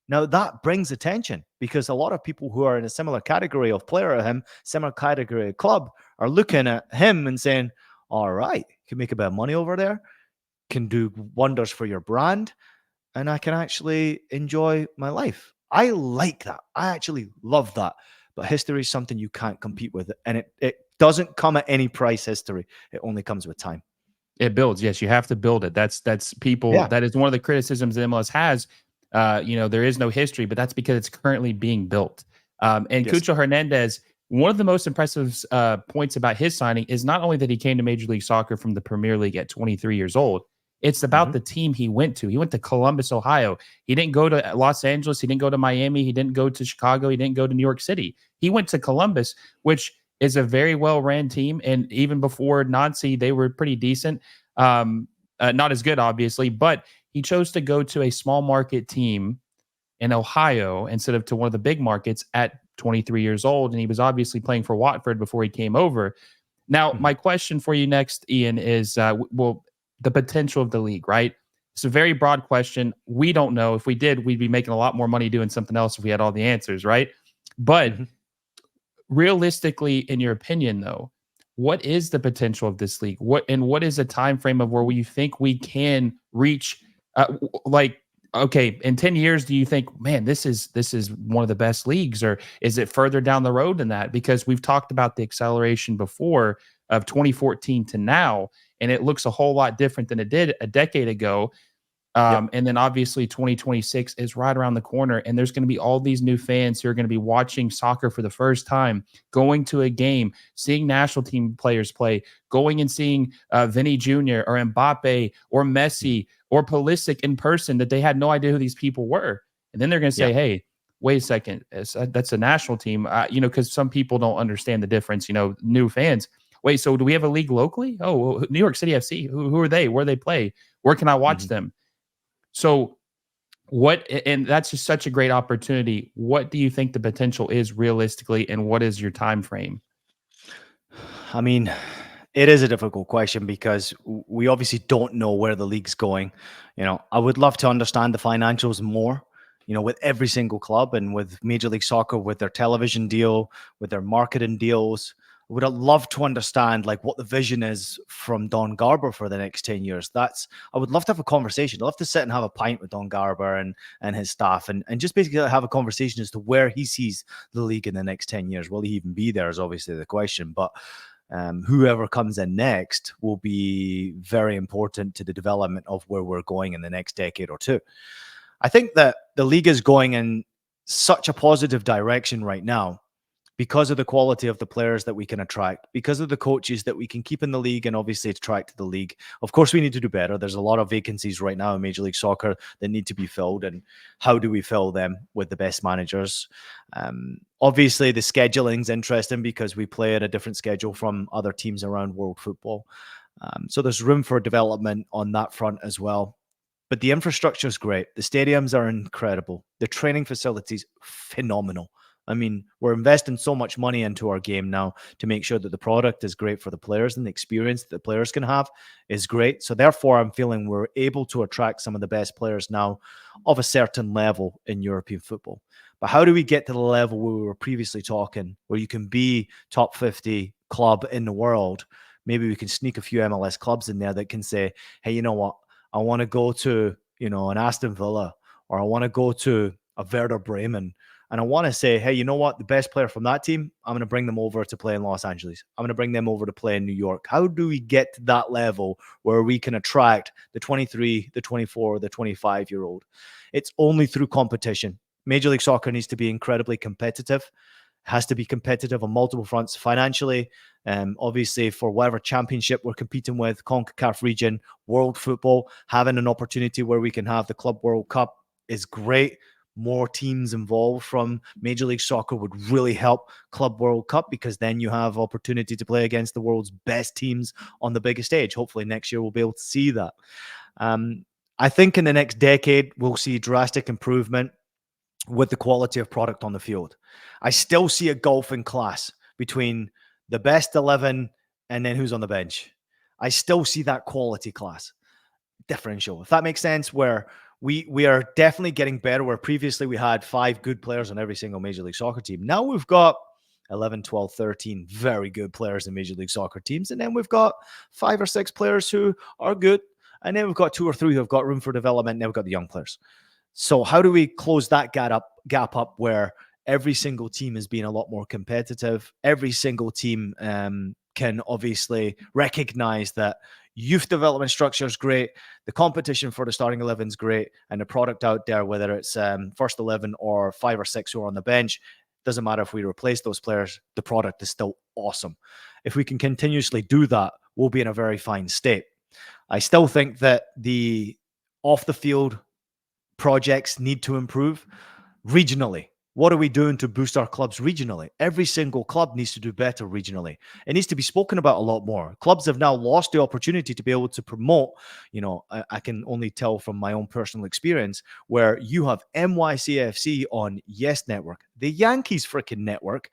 Speaker 2: Now that brings attention because a lot of people who are in a similar category of player of him, similar category of club, are looking at him and saying, all right, can make a bit of money over there, can do wonders for your brand, and I can actually enjoy my life. I like that. I actually love that. But history is something you can't compete with. And it doesn't come at any price, history. It only comes with time.
Speaker 1: It builds. Yes, you have to build it. That's people.
Speaker 2: Yeah.
Speaker 1: That is one of the criticisms the MLS has. There is no history, but that's because it's currently being built. And
Speaker 2: Yes.
Speaker 1: Cucho Hernandez, one of the most impressive points about his signing is not only that he came to Major League Soccer from the Premier League at 23 years old. It's about the team he went to. He went to Columbus, Ohio. He didn't go to Los Angeles. He didn't go to Miami. He didn't go to Chicago. He didn't go to New York City. He went to Columbus, which is a very well-ran team. And even before Nancy, they were pretty decent. Not as good, obviously, but he chose to go to a small market team in Ohio instead of to one of the big markets at 23 years old. And he was obviously playing for Watford before he came over. Now, my question for you next, Ian, is the potential of the league, right? It's a very broad question. We don't know. If we did, we'd be making a lot more money doing something else if we had all the answers, right? But realistically, in your opinion, though, what is the potential of this league? What is a time frame of where you think we can reach? Okay, in 10 years, do you think, man, this is one of the best leagues, or is it further down the road than that? Because we've talked about the acceleration before of 2014 to now, and it looks a whole lot different than it did a decade ago. And then obviously 2026 is right around the corner, and there's going to be all these new fans who are going to be watching soccer for the first time, going to a game, seeing national team players play, going and seeing Vinny Jr. or Mbappe or Messi or Pulisic in person that they had no idea who these people were. And then they're going to say, hey, wait a second, that's a national team, because some people don't understand the difference, new fans. Wait, so do we have a league locally? Oh, New York City FC. Who are they? Where they play? Where can I watch them? So and that's just such a great opportunity. What do you think the potential is realistically, and what is your time frame?
Speaker 2: I mean, it is a difficult question because we obviously don't know where the league's going. I would love to understand the financials more, with every single club and with Major League Soccer, with their television deal, with their marketing deals. Would I love to understand what the vision is from Don Garber for the next 10 years? I would love to have a conversation. I'd love to sit and have a pint with Don Garber and his staff and just basically have a conversation as to where he sees the league in the next 10 years. Will he even be there is obviously the question, but whoever comes in next will be very important to the development of where we're going in the next decade or two. I think that the league is going in such a positive direction right now because of the quality of the players that we can attract, because of the coaches that we can keep in the league and obviously attract to the league. Of course, we need to do better. There's a lot of vacancies right now in Major League Soccer that need to be filled. And how do we fill them with the best managers? Obviously, the scheduling's interesting because we play at a different schedule from other teams around world football. So there's room for development on that front as well. But the infrastructure is great. The stadiums are incredible. The training facilities, phenomenal. I mean, we're investing so much money into our game now to make sure that the product is great for the players and the experience that the players can have is great. So therefore, I'm feeling we're able to attract some of the best players now of a certain level in European football. But how do we get to the level where we were previously talking, where you can be top 50 club in the world? Maybe we can sneak a few MLS clubs in there that can say, hey, you know what? I want to go to, an Aston Villa, or I want to go to a Werder Bremen. And I want to say, hey, you know what? The best player from that team, I'm going to bring them over to play in Los Angeles. I'm going to bring them over to play in New York. How do we get to that level where we can attract the 23, the 24, the 25-year-old? It's only through competition. Major League Soccer needs to be incredibly competitive. Has to be competitive on multiple fronts, financially, obviously for whatever championship we're competing with, CONCACAF region, world football, having an opportunity where we can have the Club World Cup is great. More teams involved from Major League Soccer would really help Club World Cup because then you have opportunity to play against the world's best teams on the biggest stage. Hopefully next year we'll be able to see that. I think in the next decade, we'll see drastic improvement with the quality of product on the field. I still see a gulf in class between the best 11 and then who's on the bench. I still see that quality class differential, if that makes sense, where we are definitely getting better, where previously we had 5 good players on every single Major League Soccer team. Now we've got 11, 12, 13 very good players in Major League Soccer teams. And then we've got 5 or 6 players who are good. And then we've got 2 or 3 who have got room for development. And then we've got the young players. So how do we close that gap up where every single team is being a lot more competitive? Every single team can obviously recognize that youth development structure is great, the competition for the starting 11 is great, and the product out there, whether it's first 11 or 5 or 6 who are on the bench, doesn't matter if we replace those players, the product is still awesome. If we can continuously do that, we'll be in a very fine state. I still think that the off the field projects need to improve regionally. What are we doing to boost our clubs regionally? Every single club needs to do better regionally. It needs to be spoken about a lot more. Clubs have now lost the opportunity to be able to promote. I can only tell from my own personal experience where you have NYCFC on Yes Network, the Yankees freaking network,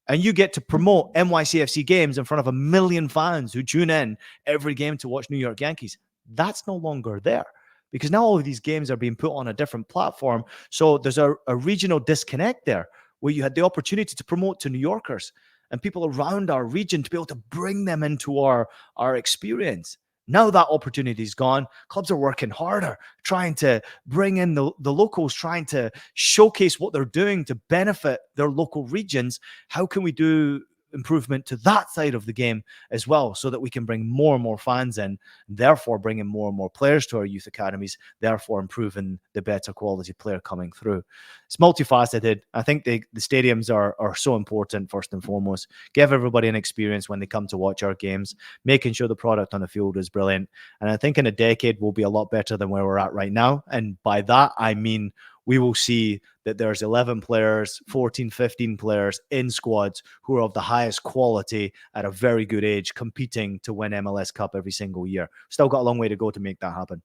Speaker 2: and you get to promote NYCFC games in front of 1 million fans who tune in every game to watch New York Yankees. That's no longer there, because now all of these games are being put on a different platform. So there's a regional disconnect there, where you had the opportunity to promote to New Yorkers and people around our region to be able to bring them into our experience. Now that opportunity is gone. Clubs are working harder, trying to bring in the locals, trying to showcase what they're doing to benefit their local regions. How can we do improvement to that side of the game as well, so that we can bring more and more fans in, therefore bringing more and more players to our youth academies, therefore improving the better quality player coming through. It's multifaceted. I think the stadiums are so important. First and foremost, give everybody an experience when they come to watch our games, making sure the product on the field is brilliant. And I think in a decade we'll be a lot better than where we're at right now. And by that I mean we will see that there's 11 players, 14, 15 players in squads who are of the highest quality at a very good age, competing to win MLS Cup every single year. Still got a long way to go to make that happen.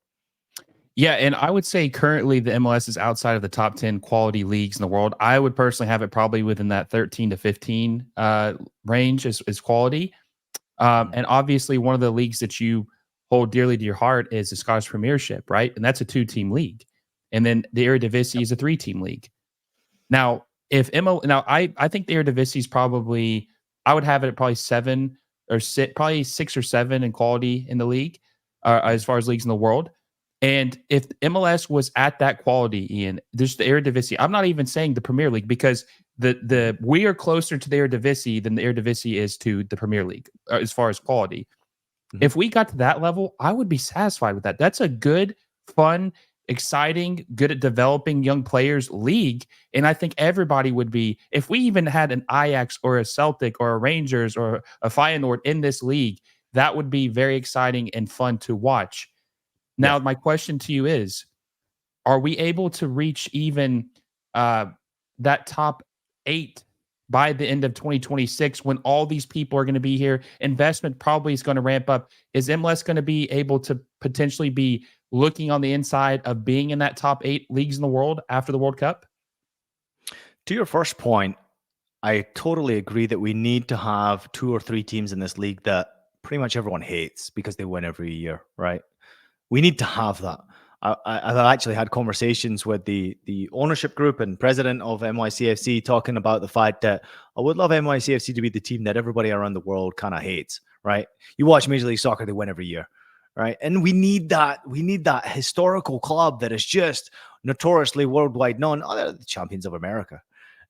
Speaker 1: Yeah, and I would say currently the MLS is outside of the top 10 quality leagues in the world. I would personally have it probably within that 13 to 15 range is quality. And obviously one of the leagues that you hold dearly to your heart is the Scottish Premiership, right? And that's a 2-team league. And then the Eredivisie is a 3-team league. Now, I think the Eredivisie is probably, I would have it at probably 7 or 6, probably 6 or 7 in quality in the league, as far as leagues in the world. And if MLS was at that quality, Ian, there's the Eredivisie. I'm not even saying the Premier League, because we are closer to the Eredivisie than the Eredivisie is to the Premier League as far as quality. Mm-hmm. If we got to that level, I would be satisfied with that. That's a good, fun, exciting, good at developing young players league. And I think everybody would be, if we even had an Ajax or a Celtic or a Rangers or a Feyenoord in this league, that would be very exciting and fun to watch. Now, my question to you is, are we able to reach even that top 8 by the end of 2026, when all these people are going to be here? Investment probably is going to ramp up. Is MLS going to be able to potentially be looking on the inside of being in that top 8 leagues in the world after the World Cup?
Speaker 2: To your first point, I totally agree that we need to have 2 or 3 teams in this league that pretty much everyone hates because they win every year, right? We need to have that. I've actually had conversations with the ownership group and president of NYCFC talking about the fact that I would love NYCFC to be the team that everybody around the world kind of hates, right? You watch Major League Soccer, they win every year, right? And we need that. We need that historical club that is just notoriously worldwide known. Oh, they're the champions of America.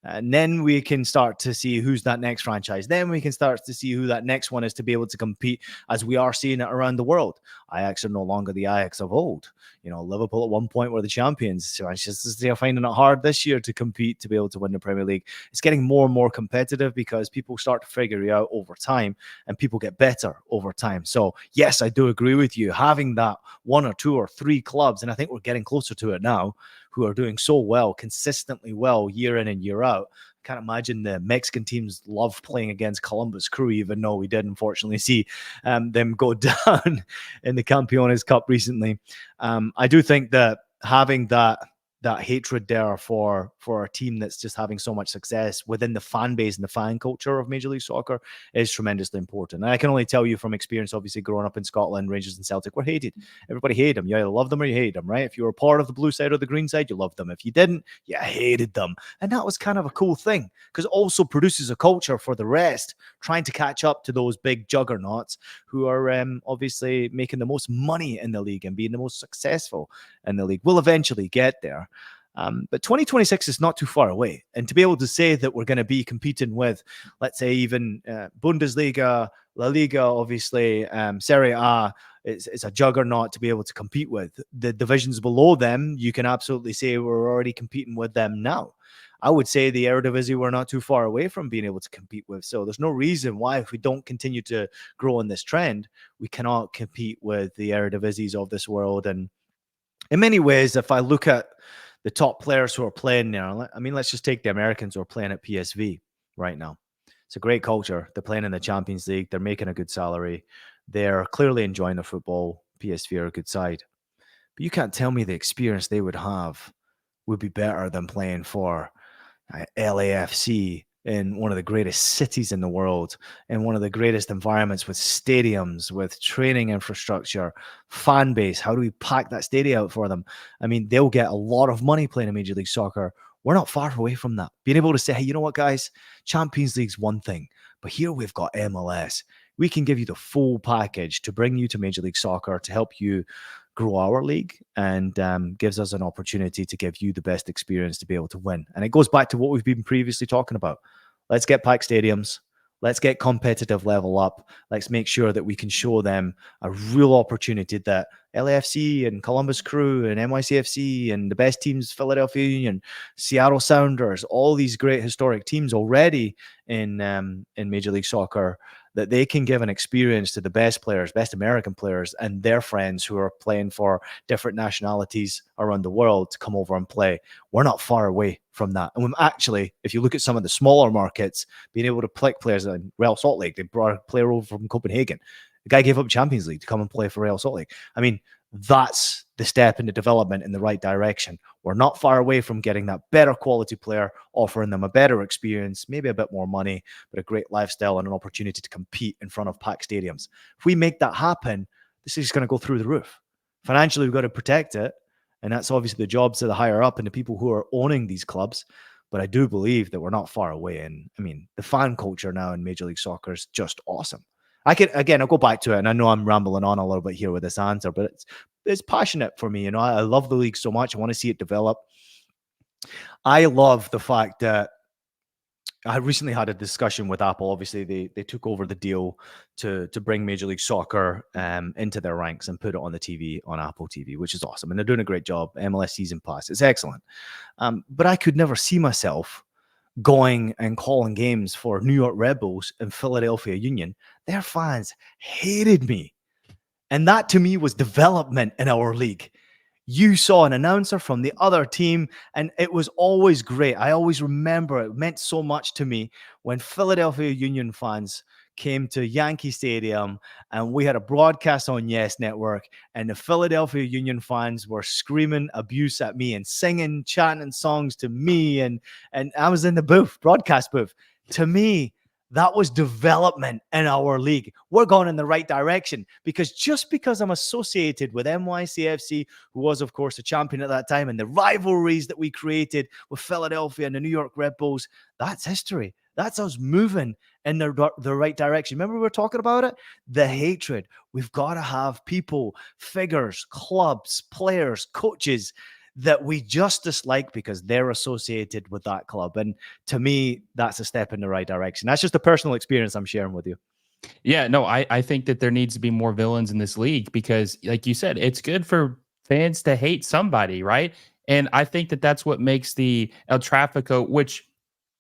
Speaker 2: And then we can start to see who's that next franchise. Then we can start to see who that next one is to be able to compete, as we are seeing it around the world. Ajax are no longer the Ajax of old. Liverpool at one point were the champions. They're finding it hard this year to compete, to be able to win the Premier League. It's getting more and more competitive because people start to figure it out over time, and people get better over time. So yes, I do agree with you. Having that 1 or 2 or 3 clubs, and I think we're getting closer to it now, who are doing so well, consistently well, year in and year out. I can't imagine the Mexican teams love playing against Columbus Crew, even though we did unfortunately see them go down in the Campeones Cup recently. I do think that having that that hatred there for a team that's just having so much success within the fan base and the fan culture of Major League Soccer is tremendously important. And I can only tell you from experience, obviously growing up in Scotland, Rangers and Celtic were hated. Everybody hated them. You either love them or you hate them, right? If you were part of the blue side or the green side, you loved them. If you didn't, you hated them. And that was kind of a cool thing because it also produces a culture for the rest, trying to catch up to those big juggernauts who are obviously making the most money in the league and being the most successful in the league. We'll eventually get there. But 2026 is not too far away. And to be able to say that we're going to be competing with, let's say, even Bundesliga, La Liga, obviously, Serie A, it's a juggernaut to be able to compete with. The divisions below them, you can absolutely say we're already competing with them now. I would say the Eredivisie we're not too far away from being able to compete with. So there's no reason why, if we don't continue to grow in this trend, we cannot compete with the Eredivisies of this world. And in many ways, if I look at the top players who are playing there, I mean, let's just take the Americans who are playing at PSV right now. It's a great culture. They're playing in the Champions League. They're making a good salary. They're clearly enjoying their football. PSV are a good side. But you can't tell me the experience they would have would be better than playing for LAFC in one of the greatest cities in the world, in one of the greatest environments with stadiums, with training infrastructure, fan base. How do we pack that stadium out for them? I mean, they'll get a lot of money playing in Major League Soccer. We're not far away from that. Being able to say, hey, you know what, guys? Champions League's one thing, but here we've got MLS. We can give you the full package to bring you to Major League Soccer to help you grow our league, and gives us an opportunity to give you the best experience to be able to win. And it goes back to what we've been previously talking about. Let's get packed stadiums. Let's get competitive level up. Let's make sure that we can show them a real opportunity that LAFC and Columbus Crew and NYCFC and the best teams, Philadelphia Union, Seattle Sounders, all these great historic teams already in Major League Soccer, that they can give an experience to the best players, best American players, and their friends who are playing for different nationalities around the world to come over and play. We're not far away from that. And actually, if you look at some of the smaller markets, being able to pick players in Real Salt Lake, they brought a player over from Copenhagen. The guy gave up Champions League to come and play for Real Salt Lake. I mean, that's the step in the development in the right direction. We're not far away from getting that better quality player, offering them a better experience, maybe a bit more money, but a great lifestyle and an opportunity to compete in front of packed stadiums. If we make that happen, this is going to go through the roof. Financially, we've got to protect it. And that's obviously the jobs of the higher up and the people who are owning these clubs. But I do believe that we're not far away. And I mean, the fan culture now in Major League Soccer is just awesome. I'll go back to it, and I know I'm rambling on a little bit here with this answer, but it's passionate for me. You know, I love the league so much. I want to see it develop. I love the fact that I recently had a discussion with Apple. Obviously, they took over the deal to bring Major League Soccer into their ranks and put it on the TV, on Apple TV, which is awesome. And they're doing a great job. MLS Season Pass, it's excellent. But I could never see myself going and calling games for New York Red Bulls and Philadelphia Union. Their fans hated me. And that to me was development in our league. You saw an announcer from the other team, and it was always great. I always remember it meant so much to me when Philadelphia Union fans came to Yankee Stadium and we had a broadcast on Yes Network, and the Philadelphia Union fans were screaming abuse at me and singing, chanting songs to me, and I was in the booth, broadcast booth. To me, that was development in our league. We're going in the right direction, because just because I'm associated with NYCFC, who was, of course, a champion at that time, and the rivalries that we created with Philadelphia and the New York Red Bulls, that's history. That's us moving in the right direction. Remember we were talking about it? The hatred. We've got to have people, figures, clubs, players, coaches that we just dislike because they're associated with that club. And to me, that's a step in the right direction. That's just a personal experience I'm sharing with you.
Speaker 1: Yeah, no, I think that there needs to be more villains in this league because, like you said, it's good for fans to hate somebody, right? And I think that that's what makes the El Tráfico, which,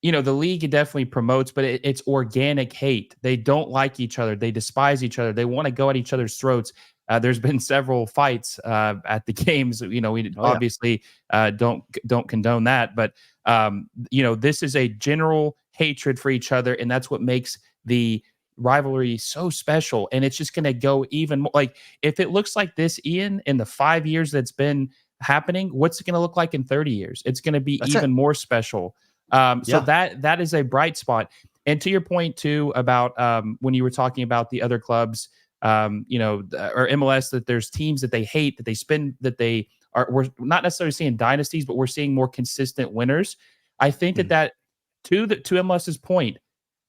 Speaker 1: you know, the league definitely promotes, but it's organic hate. They don't like each other. They despise each other. They want to go at each other's throats. There's been several fights at the games. You know, we obviously don't condone that, but you know, this is a general hatred for each other, and that's what makes the rivalry so special. And it's just going to go even more. Like, if it looks like this, Ian, in the 5 years that's been happening, what's it going to look like in 30 years? It's going to be
Speaker 2: That's
Speaker 1: even
Speaker 2: it.
Speaker 1: more special. So
Speaker 2: Yeah.
Speaker 1: that is a bright spot. And to your point too about when you were talking about the other clubs, or MLS, that there's teams that they hate, that they spend, that we're not necessarily seeing dynasties, but we're seeing more consistent winners. I think
Speaker 2: Mm.
Speaker 1: that to MLS's point,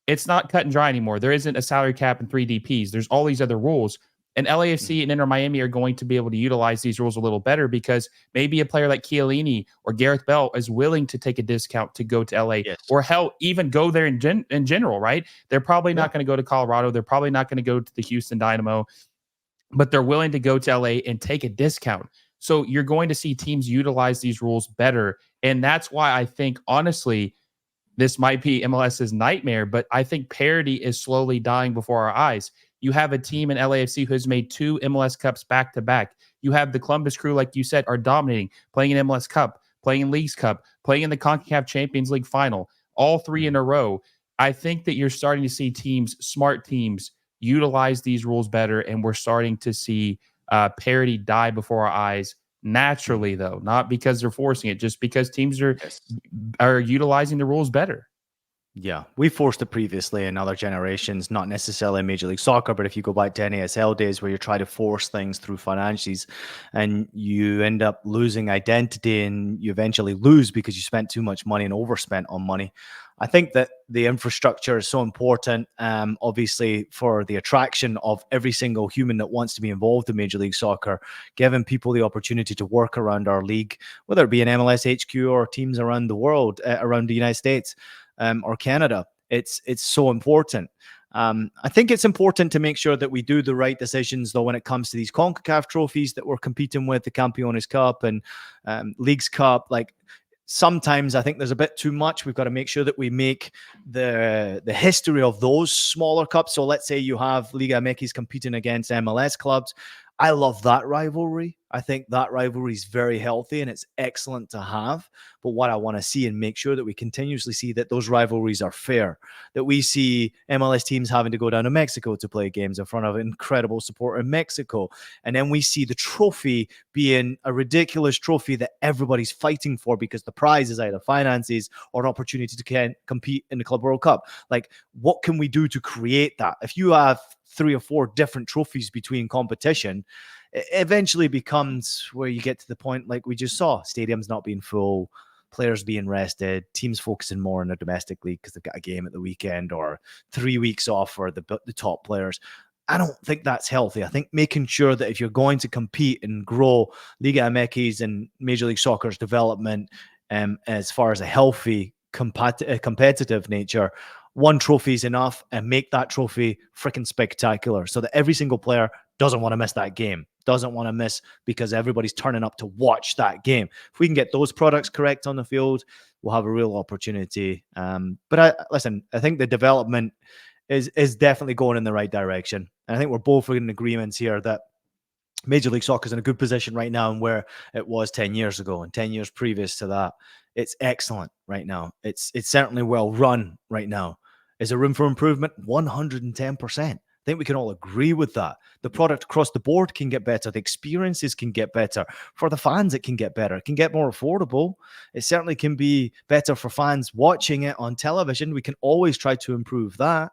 Speaker 1: it's not cut and dry anymore. There isn't a salary cap and 3 DPs. There's all these other rules. And
Speaker 2: Mm.
Speaker 1: LAFC and Inter Miami are going to be able to utilize these rules a little better because maybe a player like Chiellini or Gareth Bell is willing to take a discount to go to LA,
Speaker 2: Yes.
Speaker 1: or hell, even go there in general, right? They're probably
Speaker 2: Yeah.
Speaker 1: not going to go to Colorado. They're probably not going to go to the Houston Dynamo, but they're willing to go to LA and take a discount. So you're going to see teams utilize these rules better. And that's why I think, honestly, this might be MLS's nightmare, but I think parity is slowly dying before our eyes. You have a team in LAFC who has made 2 MLS Cups back to back. You have the Columbus Crew, like you said, are dominating, playing in MLS Cup, playing in Leagues Cup, playing in the CONCACAF Champions League final, all 3 in a row. I think that you're starting to see teams, smart teams, utilize these rules better, and we're starting to see parity die before our eyes naturally, though, not because they're forcing it, just because teams
Speaker 2: Yes.
Speaker 1: are utilizing the rules better.
Speaker 2: Yeah, we forced it previously in other generations, not necessarily in Major League Soccer, but if you go back to NASL days where you try to force things through financials and you end up losing identity and you eventually lose because you spent too much money and overspent on money. I think that the infrastructure is so important, obviously, for the attraction of every single human that wants to be involved in Major League Soccer, giving people the opportunity to work around our league, whether it be an MLS HQ or teams around the world, around the United States. Or Canada. It's so important. I think it's important to make sure that we do the right decisions, though, when it comes to these CONCACAF trophies that we're competing with, the Campeones Cup and Leagues Cup. Like, sometimes I think there's a bit too much. We've got to make sure that we make the history of those smaller cups. So let's say you have Liga MX competing against MLS clubs. I love that rivalry. I think that rivalry is very healthy and it's excellent to have. But what I want to see and make sure that we continuously see that those rivalries are fair, that we see MLS teams having to go down to Mexico to play games in front of incredible support in Mexico. And then we see the trophy being a ridiculous trophy that everybody's fighting for because the prize is either finances or an opportunity to compete in the Club World Cup. Like, what can we do to create that? If you have 3 or 4 different trophies between competition, it eventually becomes where you get to the point like we just saw, stadiums not being full, players being rested, teams focusing more on their domestic league because they've got a game at the weekend or 3 weeks off for the top players. I don't think that's healthy. I think making sure that if you're going to compete and grow Liga MX and Major League Soccer's development as far as a healthy, competitive nature, 1 trophy is enough, and make that trophy freaking spectacular so that every single player doesn't want to miss that game, doesn't want to miss because everybody's turning up to watch that game. If we can get those products correct on the field, we'll have a real opportunity. But I think the development is definitely going in the right direction. And I think we're both in agreements here that Major League Soccer is in a good position right now and where it was 10 years ago and 10 years previous to that. It's excellent right now. It's certainly well run right now. Is there room for improvement? 110%. I think we can all agree with that. The product across the board can get better. The experiences can get better. For the fans, it can get better. It can get more affordable. It certainly can be better for fans watching it on television. We can always try to improve that.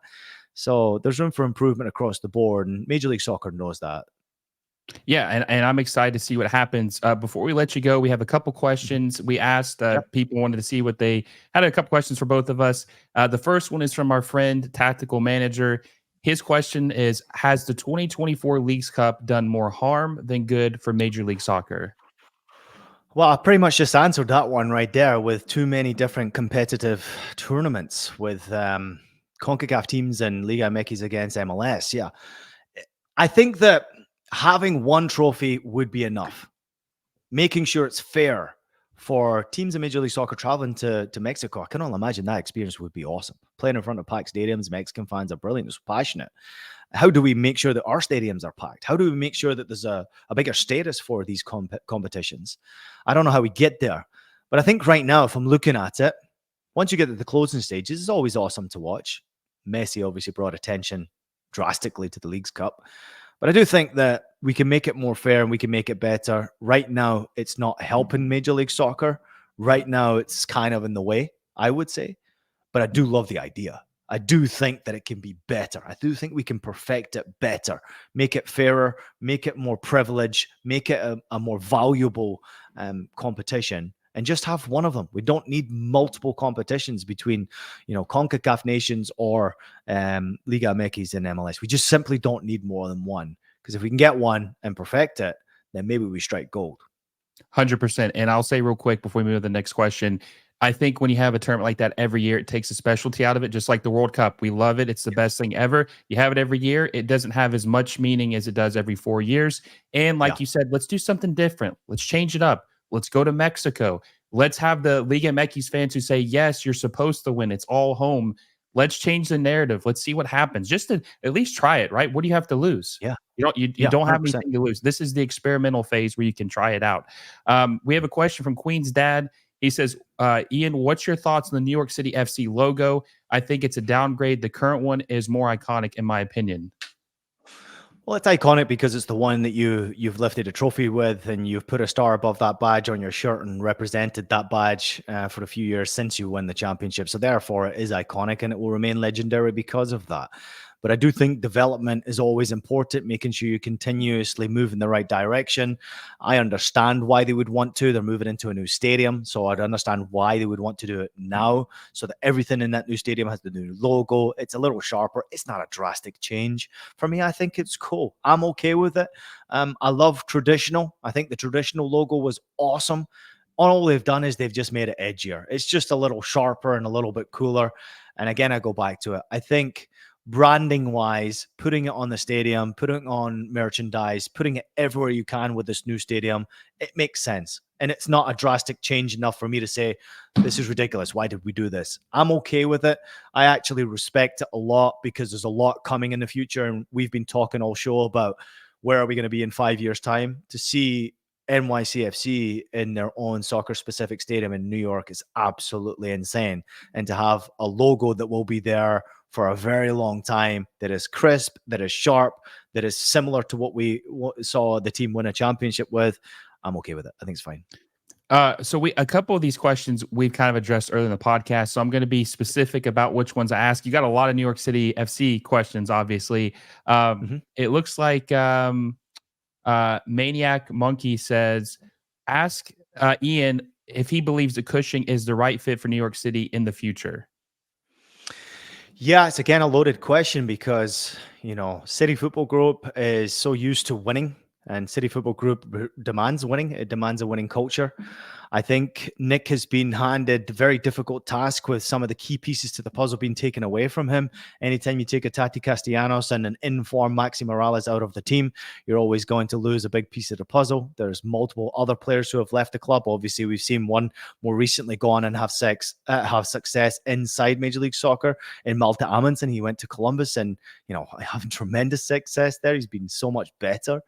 Speaker 2: So there's room for improvement across the board, and Major League Soccer knows that.
Speaker 1: Yeah, and I'm excited to see what happens. Before we let you go, we have a couple questions. We asked
Speaker 2: Yep.
Speaker 1: people wanted to see what they had a couple questions for both of us. The first one is from our friend Tactical Manager. His question is: has the 2024 Leagues Cup done more harm than good for Major League Soccer?
Speaker 2: Well, I pretty much just answered that one right there with too many different competitive tournaments with CONCACAF teams and Liga MX against MLS. Yeah. I think that having 1 trophy would be enough. Making sure it's fair for teams in Major League Soccer traveling to Mexico. I can only imagine that experience would be awesome. Playing in front of packed stadiums, Mexican fans are brilliant, they're passionate. How do we make sure that our stadiums are packed? How do we make sure that there's a bigger status for these competitions? I don't know how we get there. But I think right now, if I'm looking at it, once you get to the closing stages, it's always awesome to watch. Messi obviously brought attention drastically to the Leagues Cup. But I do think that we can make it more fair and we can make it better. Right now, it's not helping Major League Soccer. Right now, it's kind of in the way, I would say. But I do love the idea. I do think that it can be better. I do think we can perfect it better, make it fairer, make it more privileged, make it a more valuable competition, and just have one of them. We don't need multiple competitions between, CONCACAF nations or Liga MX and MLS. We just simply don't need more than one. Because if we can get one and perfect it, then maybe we strike gold.
Speaker 1: 100%. And I'll say real quick before we move to the next question, I think when you have a tournament like that every year, it takes a specialty out of it, just like the World Cup. We love it. It's the best thing ever. You have it every year. It doesn't have as much meaning as it does every 4 years. And like
Speaker 2: Yeah.
Speaker 1: you said, let's do something different. Let's change it up. Let's go to Mexico. Let's have the Liga MX fans who say, yes, you're supposed to win. It's all home. Let's change the narrative. Let's see what happens. Just to at least try it, right? What do you have to lose?
Speaker 2: Yeah.
Speaker 1: You
Speaker 2: Yeah.
Speaker 1: don't have
Speaker 2: 100%.
Speaker 1: anything to lose. This is the experimental phase where you can try it out. We have a question from Queen's dad. He says, Ian, what's your thoughts on the New York City FC logo? I think it's a downgrade. The current one is more iconic, in my opinion.
Speaker 2: Well, it's iconic because it's the one that you've lifted a trophy with, and you've put a star above that badge on your shirt and represented that badge for a few years since you won the championship. So therefore, it is iconic, and it will remain legendary because of that. But I do think development is always important, making sure you continuously move in the right direction. I understand why they would want to. They're moving into a new stadium, so I'd understand why they would want to do it now, so that everything in that new stadium has the new logo. It's a little sharper. It's not a drastic change. For me, I think it's cool. I'm okay with it. I love traditional. I think the traditional logo was awesome. All they've done is they've just made it edgier. It's just a little sharper and a little bit cooler. And again, I go back to it. I think branding wise, putting it on the stadium, putting it on merchandise, putting it everywhere you can with this new stadium, it makes sense. And it's not a drastic change enough for me to say, this is ridiculous. Why did we do this? I'm okay with it. I actually respect it a lot because there's a lot coming in the future. And we've been talking all show about where are we going to be in 5 years' time. To see NYCFC in their own soccer-specific stadium in New York is absolutely insane. And to have a logo that will be there for a very long time, that is crisp, that is sharp, that is similar to what we saw the team win a championship with, I'm okay with it. I think it's fine.
Speaker 1: So a couple of these questions we've kind of addressed earlier in the podcast. So I'm going to be specific about which ones I ask. You got a lot of New York City FC questions, obviously. It looks like Maniac Monkey says, ask Ian if he believes that Cushing is the right fit for New York City in the future.
Speaker 2: Yeah, it's again a loaded question because, City Football Group is so used to winning, and City Football Group demands winning. It demands a winning culture. I think Nick has been handed a very difficult task with some of the key pieces to the puzzle being taken away from him. Anytime you take a Tati Castellanos and an informed Maxi Morales out of the team, you're always going to lose a big piece of the puzzle. There's multiple other players who have left the club. Obviously, we've seen one more recently go on and have success inside Major League Soccer in Malte Amundsen. He went to Columbus and, having tremendous success there. He's been so much better.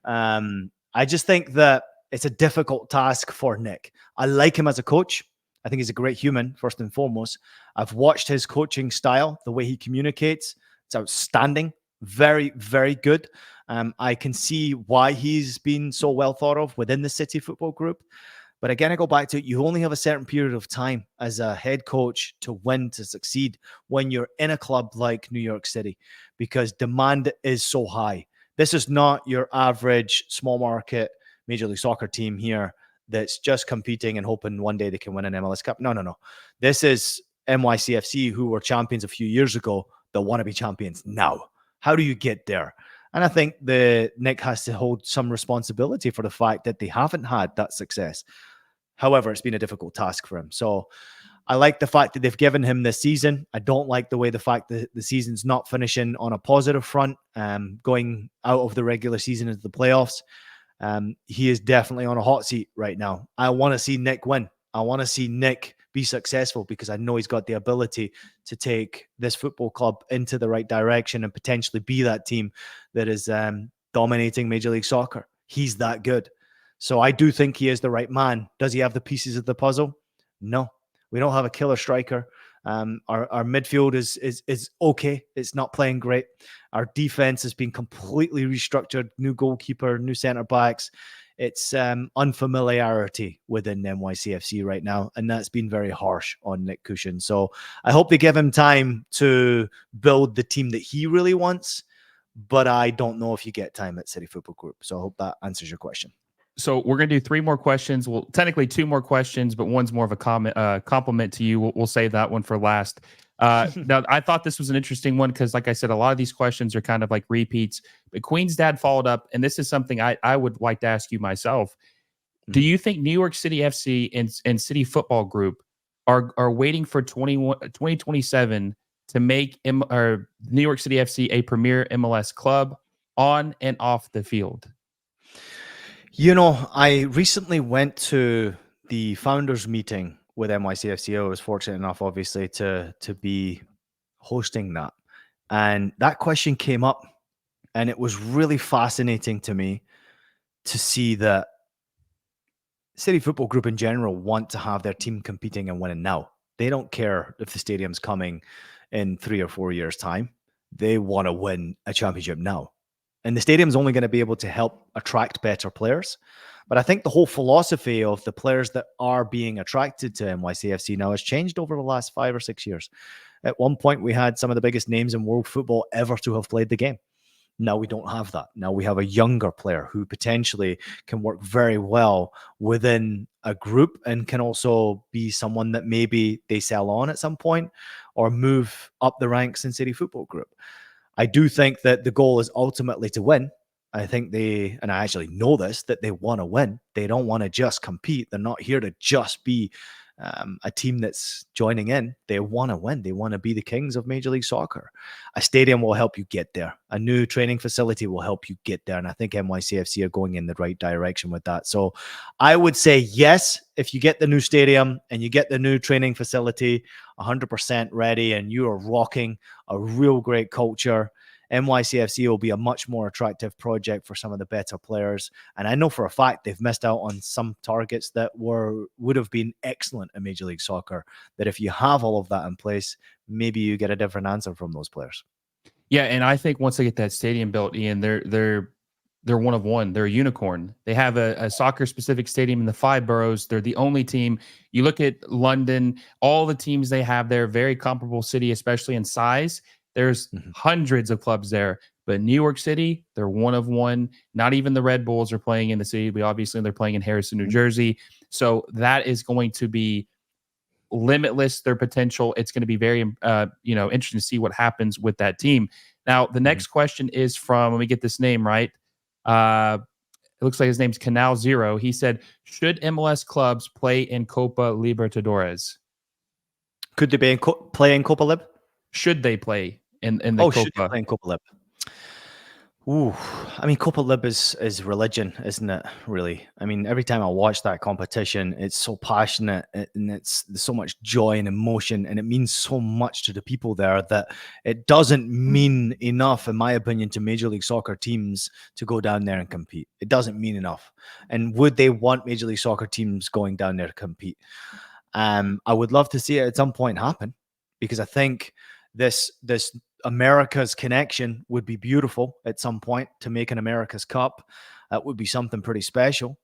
Speaker 2: I just think that it's a difficult task for Nick. I like him as a coach. I think he's a great human, first and foremost. I've watched his coaching style, the way he communicates. It's outstanding. Very, very good. I can see why he's been so well thought of within the City Football Group. But again, I go back to you only have a certain period of time as a head coach to win, to succeed when you're in a club like New York City, because demand is so high. This is not your average small market Major League Soccer team here that's just competing and hoping one day they can win an MLS Cup. No. This is NYCFC, who were champions a few years ago, that want to be champions now. How do you get there? And I think Nick has to hold some responsibility for the fact that they haven't had that success. However, it's been a difficult task for him. So I like the fact that they've given him this season. I don't like the fact that the season's not finishing on a positive front, going out of the regular season into the playoffs. He is definitely on a hot seat right now. I want to see Nick win. I want to see Nick be successful because I know he's got the ability to take this football club into the right direction and potentially be that team that is dominating Major League Soccer. He's that good. So I do think he is the right man. Does he have the pieces of the puzzle? No. We don't have a killer striker. Our midfield is okay. It's not playing great. Our defense has been completely restructured. New goalkeeper, new center backs. It's unfamiliarity within NYCFC right now, and that's been very harsh on Nick Cushion. So I hope they give him time to build the team that he really wants, but I don't know if you get time at City Football Group. So I hope that answers your question.
Speaker 1: So we're going to do 3 more questions. Well, technically 2 more questions, but one's more of a compliment to you. We'll save that one for last. Now, I thought this was an interesting one because, like I said, a lot of these questions are kind of like repeats. But Queen's dad followed up, and this is something I would like to ask you myself. Do you think New York City FC and City Football Group are waiting for 2027 to make New York City FC a premier MLS club on and off the field?
Speaker 2: You know, I recently went to the founders meeting with NYCFC. I was fortunate enough, obviously, to be hosting that. And that question came up, and it was really fascinating to me to see that City Football Group in general want to have their team competing and winning now. They don't care if the stadium's coming in 3 or 4 years' time. They want to win a championship now. And the stadium's only going to be able to help attract better players. But I think the whole philosophy of the players that are being attracted to NYCFC now has changed over the last 5 or 6 years. At one point, we had some of the biggest names in world football ever to have played the game. Now we don't have that. Now we have a younger player who potentially can work very well within a group and can also be someone that maybe they sell on at some point or move up the ranks in City Football Group. I do think that the goal is ultimately to win. I think and I actually know this, that they want to win. They don't want to just compete. They're not here to just be a team that's joining in. They want to win. They want to be the kings of Major League Soccer. A stadium will help you get there. A new training facility will help you get there. And I think NYCFC are going in the right direction with that. So I would say yes, if you get the new stadium and you get the new training facility 100% ready and you are rocking a real great culture, NYCFC will be a much more attractive project for some of the better players. And I know for a fact they've missed out on some targets that would have been excellent in Major League Soccer, that if you have all of that in place, maybe you get a different answer from those players.
Speaker 1: Yeah, and I think once they get that stadium built, Ian, they're one of one. They're a unicorn. They have a soccer-specific stadium in the 5 boroughs. They're the only team. You look at London, all the teams they have there, very comparable city, especially in size. There's hundreds of clubs there, but New York City, they're one of one. Not even the Red Bulls are playing in the city. They're playing in Harrison, New Jersey. So that is going to be limitless, their potential. It's going to be very, interesting to see what happens with that team. Now, the next question is from, let me get this name right. It looks like his name's Canal Zero. He said, should MLS clubs play in Copa Libertadores?
Speaker 2: Could they play in Copa Lib?
Speaker 1: Should they play in the Copa?
Speaker 2: Should they play in Copa Lib? Ooh, I mean, Copa Lib is religion, isn't it? Really. I mean, every time I watch that competition, it's so passionate and there's so much joy and emotion, and it means so much to the people there that it doesn't mean enough, in my opinion, to Major League Soccer teams to go down there and compete. It doesn't mean enough. And would they want Major League Soccer teams going down there to compete? I would love to see it at some point happen, because I think this America's connection would be beautiful at some point to make an America's Cup. That would be something pretty special.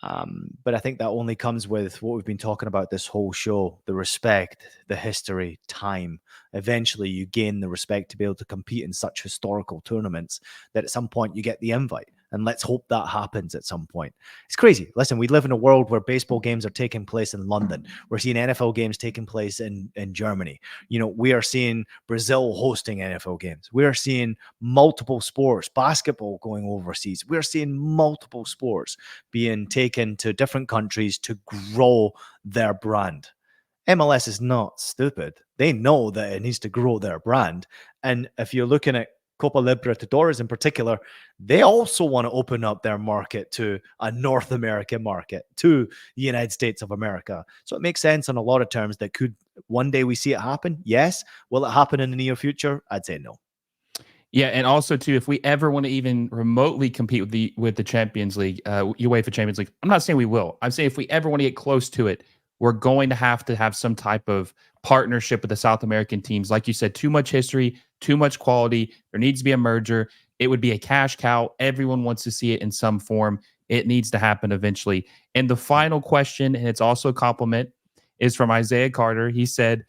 Speaker 2: But I think that only comes with what we've been talking about this whole show, the respect, the history, time. Eventually you gain the respect to be able to compete in such historical tournaments that at some point you get the invite. And let's hope that happens at some point. It's crazy. Listen, we live in a world where baseball games are taking place in London. We're seeing NFL games taking place in Germany. You know, we are seeing Brazil hosting NFL games. We are seeing multiple sports, basketball going overseas. We are seeing multiple sports being taken to different countries to grow their brand. MLS is not stupid. They know that it needs to grow their brand. And if you're looking at Copa Libertadores in particular, they also want to open up their market to a North American market, to the United States of America. So it makes sense on a lot of terms that could one day we see it happen. Yes. Will it happen in the near future? I'd say no.
Speaker 1: Yeah, and also too, if we ever want to even remotely compete with the Champions League, UEFA Champions League, I'm not saying we will. I'm saying if we ever want to get close to it, we're going to have some type of partnership with the South American teams. Like you said, too much history, too much quality. There needs to be a merger. It would be a cash cow. Everyone wants to see it in some form. It needs to happen eventually. And the final question, and it's also a compliment, is from Isaiah Carter. He said,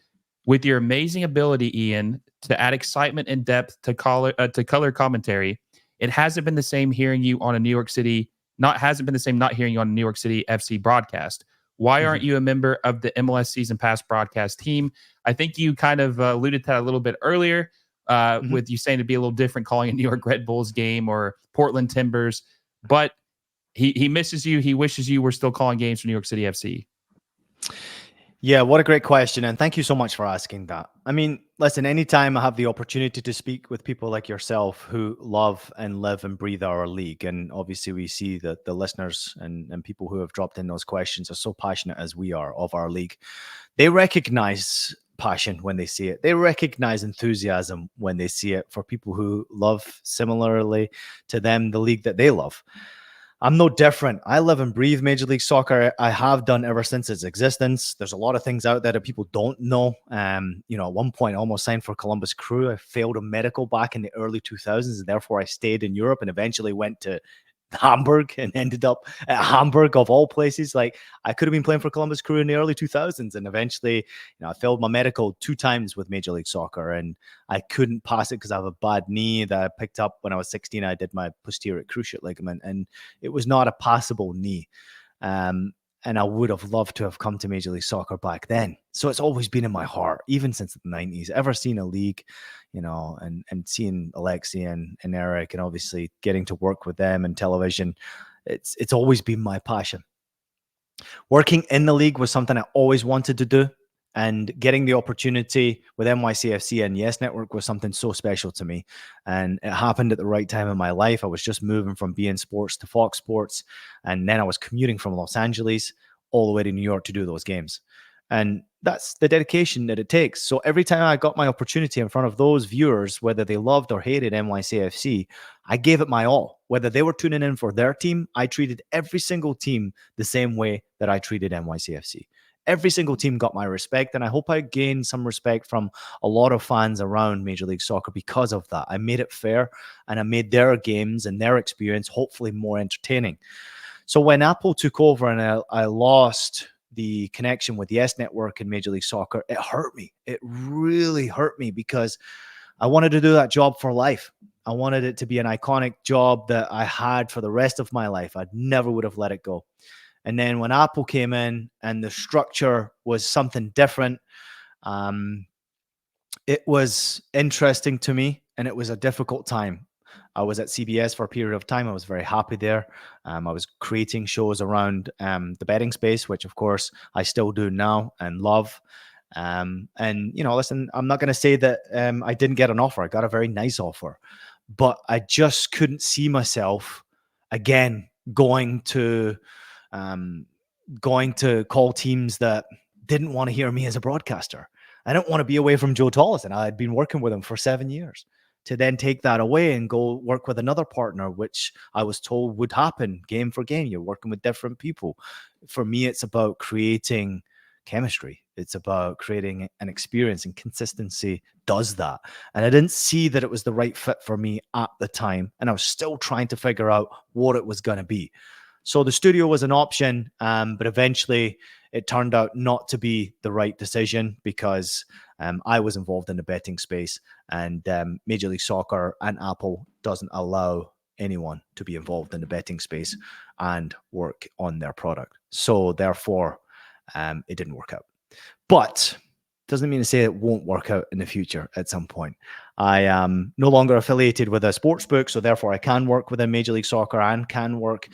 Speaker 1: with your amazing ability, Ian, to add excitement and depth to color commentary, it hasn't been the same hearing you on a New York City, not hasn't been the same not hearing you on a New York City FC broadcast. Why aren't you a member of the MLS Season Pass broadcast team? I think you kind of alluded to that a little bit earlier with you saying it'd be a little different calling a New York Red Bulls game or Portland Timbers, but he misses you. He wishes you were still calling games for New York City FC.
Speaker 2: Yeah, what a great question. And thank you so much for asking that. I mean, listen, anytime I have the opportunity to speak with people like yourself who love and live and breathe our league, and obviously we see that the listeners and people who have dropped in those questions are so passionate as we are of our league, they recognize passion when they see it. They recognize enthusiasm when they see it for people who love similarly to them the league that they love. I'm no different. I live and breathe Major League Soccer. I have done ever since its existence. There's a lot of things out there that people don't know. At one point, I almost signed for Columbus Crew. I failed a medical back in the early 2000s, and therefore I stayed in Europe and eventually went to Hamburg and ended up at Hamburg of all places. Like, I could have been playing for Columbus Crew in the early 2000s, and eventually, I failed my medical 2 times with Major League Soccer, and I couldn't pass it because I have a bad knee that I picked up when I was 16. I did my posterior cruciate ligament, and it was not a passable knee. And I would have loved to have come to Major League Soccer back then. So it's always been in my heart, even since the 90s. Ever seen a league, and seeing Alexi and Eric, and obviously getting to work with them in television, it's always been my passion. Working in the league was something I always wanted to do. And getting the opportunity with NYCFC and Yes Network was something so special to me. And it happened at the right time in my life. I was just moving from beIN Sports to Fox Sports. And then I was commuting from Los Angeles all the way to New York to do those games. And that's the dedication that it takes. So every time I got my opportunity in front of those viewers, whether they loved or hated NYCFC, I gave it my all. Whether they were tuning in for their team, I treated every single team the same way that I treated NYCFC. Every single team got my respect, and I hope I gained some respect from a lot of fans around Major League Soccer because of that. I made it fair, and I made their games and their experience hopefully more entertaining. So when Apple took over and I lost the connection with Yes Network and Major League Soccer, it hurt me. It really hurt me because I wanted to do that job for life. I wanted it to be an iconic job that I had for the rest of my life. I never would have let it go. And then when Apple came in and the structure was something different, it was interesting to me, and it was a difficult time. I was at CBS for a period of time. I was very happy there. I was creating shows around the betting space, which of course I still do now and love. Listen, I'm not going to say that I didn't get an offer. I got a very nice offer, but I just couldn't see myself again going to call teams that didn't want to hear me as a broadcaster. I don't want to be away from Joe Tollison. I had been working with him for 7 years. To then take that away and go work with another partner, which I was told would happen game for game. You're working with different people. For me, it's about creating chemistry. It's about creating an experience, and consistency does that. And I didn't see that it was the right fit for me at the time. And I was still trying to figure out what it was going to be. So the studio was an option, but eventually it turned out not to be the right decision because I was involved in the betting space, and Major League Soccer and Apple doesn't allow anyone to be involved in the betting space and work on their product. So therefore, it didn't work out. But doesn't mean to say it won't work out in the future at some point. I am no longer affiliated with a sports book, so therefore I can work within Major League Soccer and can work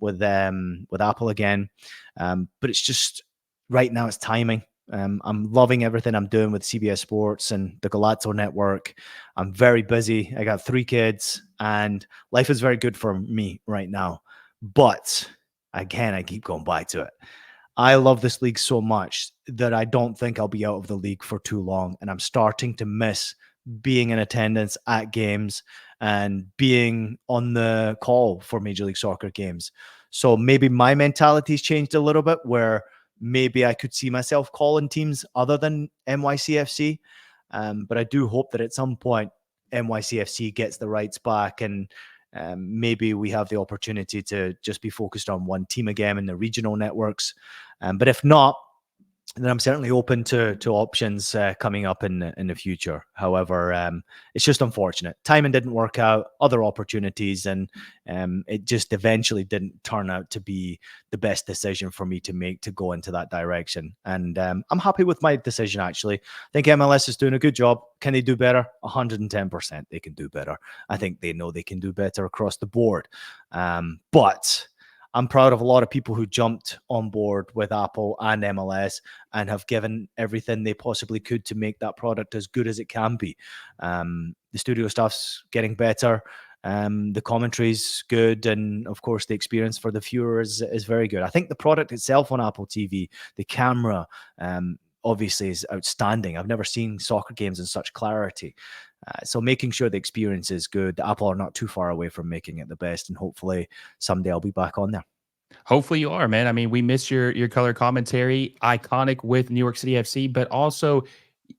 Speaker 2: with Apple again. But it's just right now it's timing. I'm loving everything I'm doing with CBS Sports and the Golazo Network. I'm very busy. I got 3 kids, and life is very good for me right now. But again, I keep going back to it. I love this league so much that I don't think I'll be out of the league for too long. And I'm starting to miss being in attendance at games and being on the call for Major League Soccer games. So maybe my mentality's changed a little bit, where maybe I could see myself calling teams other than NYCFC. But I do hope that at some point NYCFC gets the rights back, and maybe we have the opportunity to just be focused on one team again in the regional networks. But if not, then I'm certainly open to options coming up in the future. However, it's just unfortunate. Timing didn't work out, other opportunities, and it just eventually didn't turn out to be the best decision for me to make to go into that direction. And I'm happy with my decision, actually. I think MLS is doing a good job. Can they do better? 110% they can do better. I think they know they can do better across the board. But I'm proud of a lot of people who jumped on board with Apple and MLS and have given everything they possibly could to make that product as good as it can be. The studio stuff's getting better. The commentary's good. And of course, the experience for the viewer is very good. I think the product itself on Apple TV, the camera, obviously is outstanding. I've never seen soccer games in such clarity. So making sure the experience is good. Apple are not too far away from making it the best, and hopefully someday I'll be back on there.
Speaker 1: Hopefully you are, man. I mean, we miss your color commentary, iconic with New York City FC, but also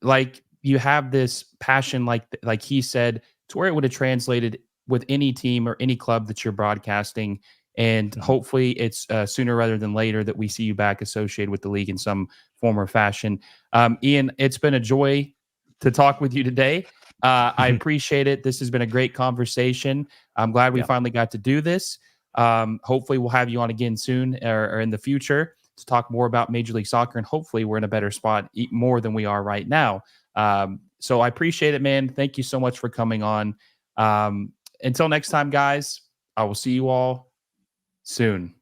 Speaker 1: like you have this passion, like he said, to where it would have translated with any team or any club that you're broadcasting. And hopefully it's sooner rather than later that we see you back associated with the league in some form or fashion. Ian, it's been a joy to talk with you today. I appreciate it. This has been a great conversation. I'm glad we finally got to do this. Hopefully we'll have you on again soon or in the future to talk more about Major League Soccer, and hopefully we're in a better spot more than we are right now. So I appreciate it, man. Thank you so much for coming on. Until next time, guys, I will see you all soon.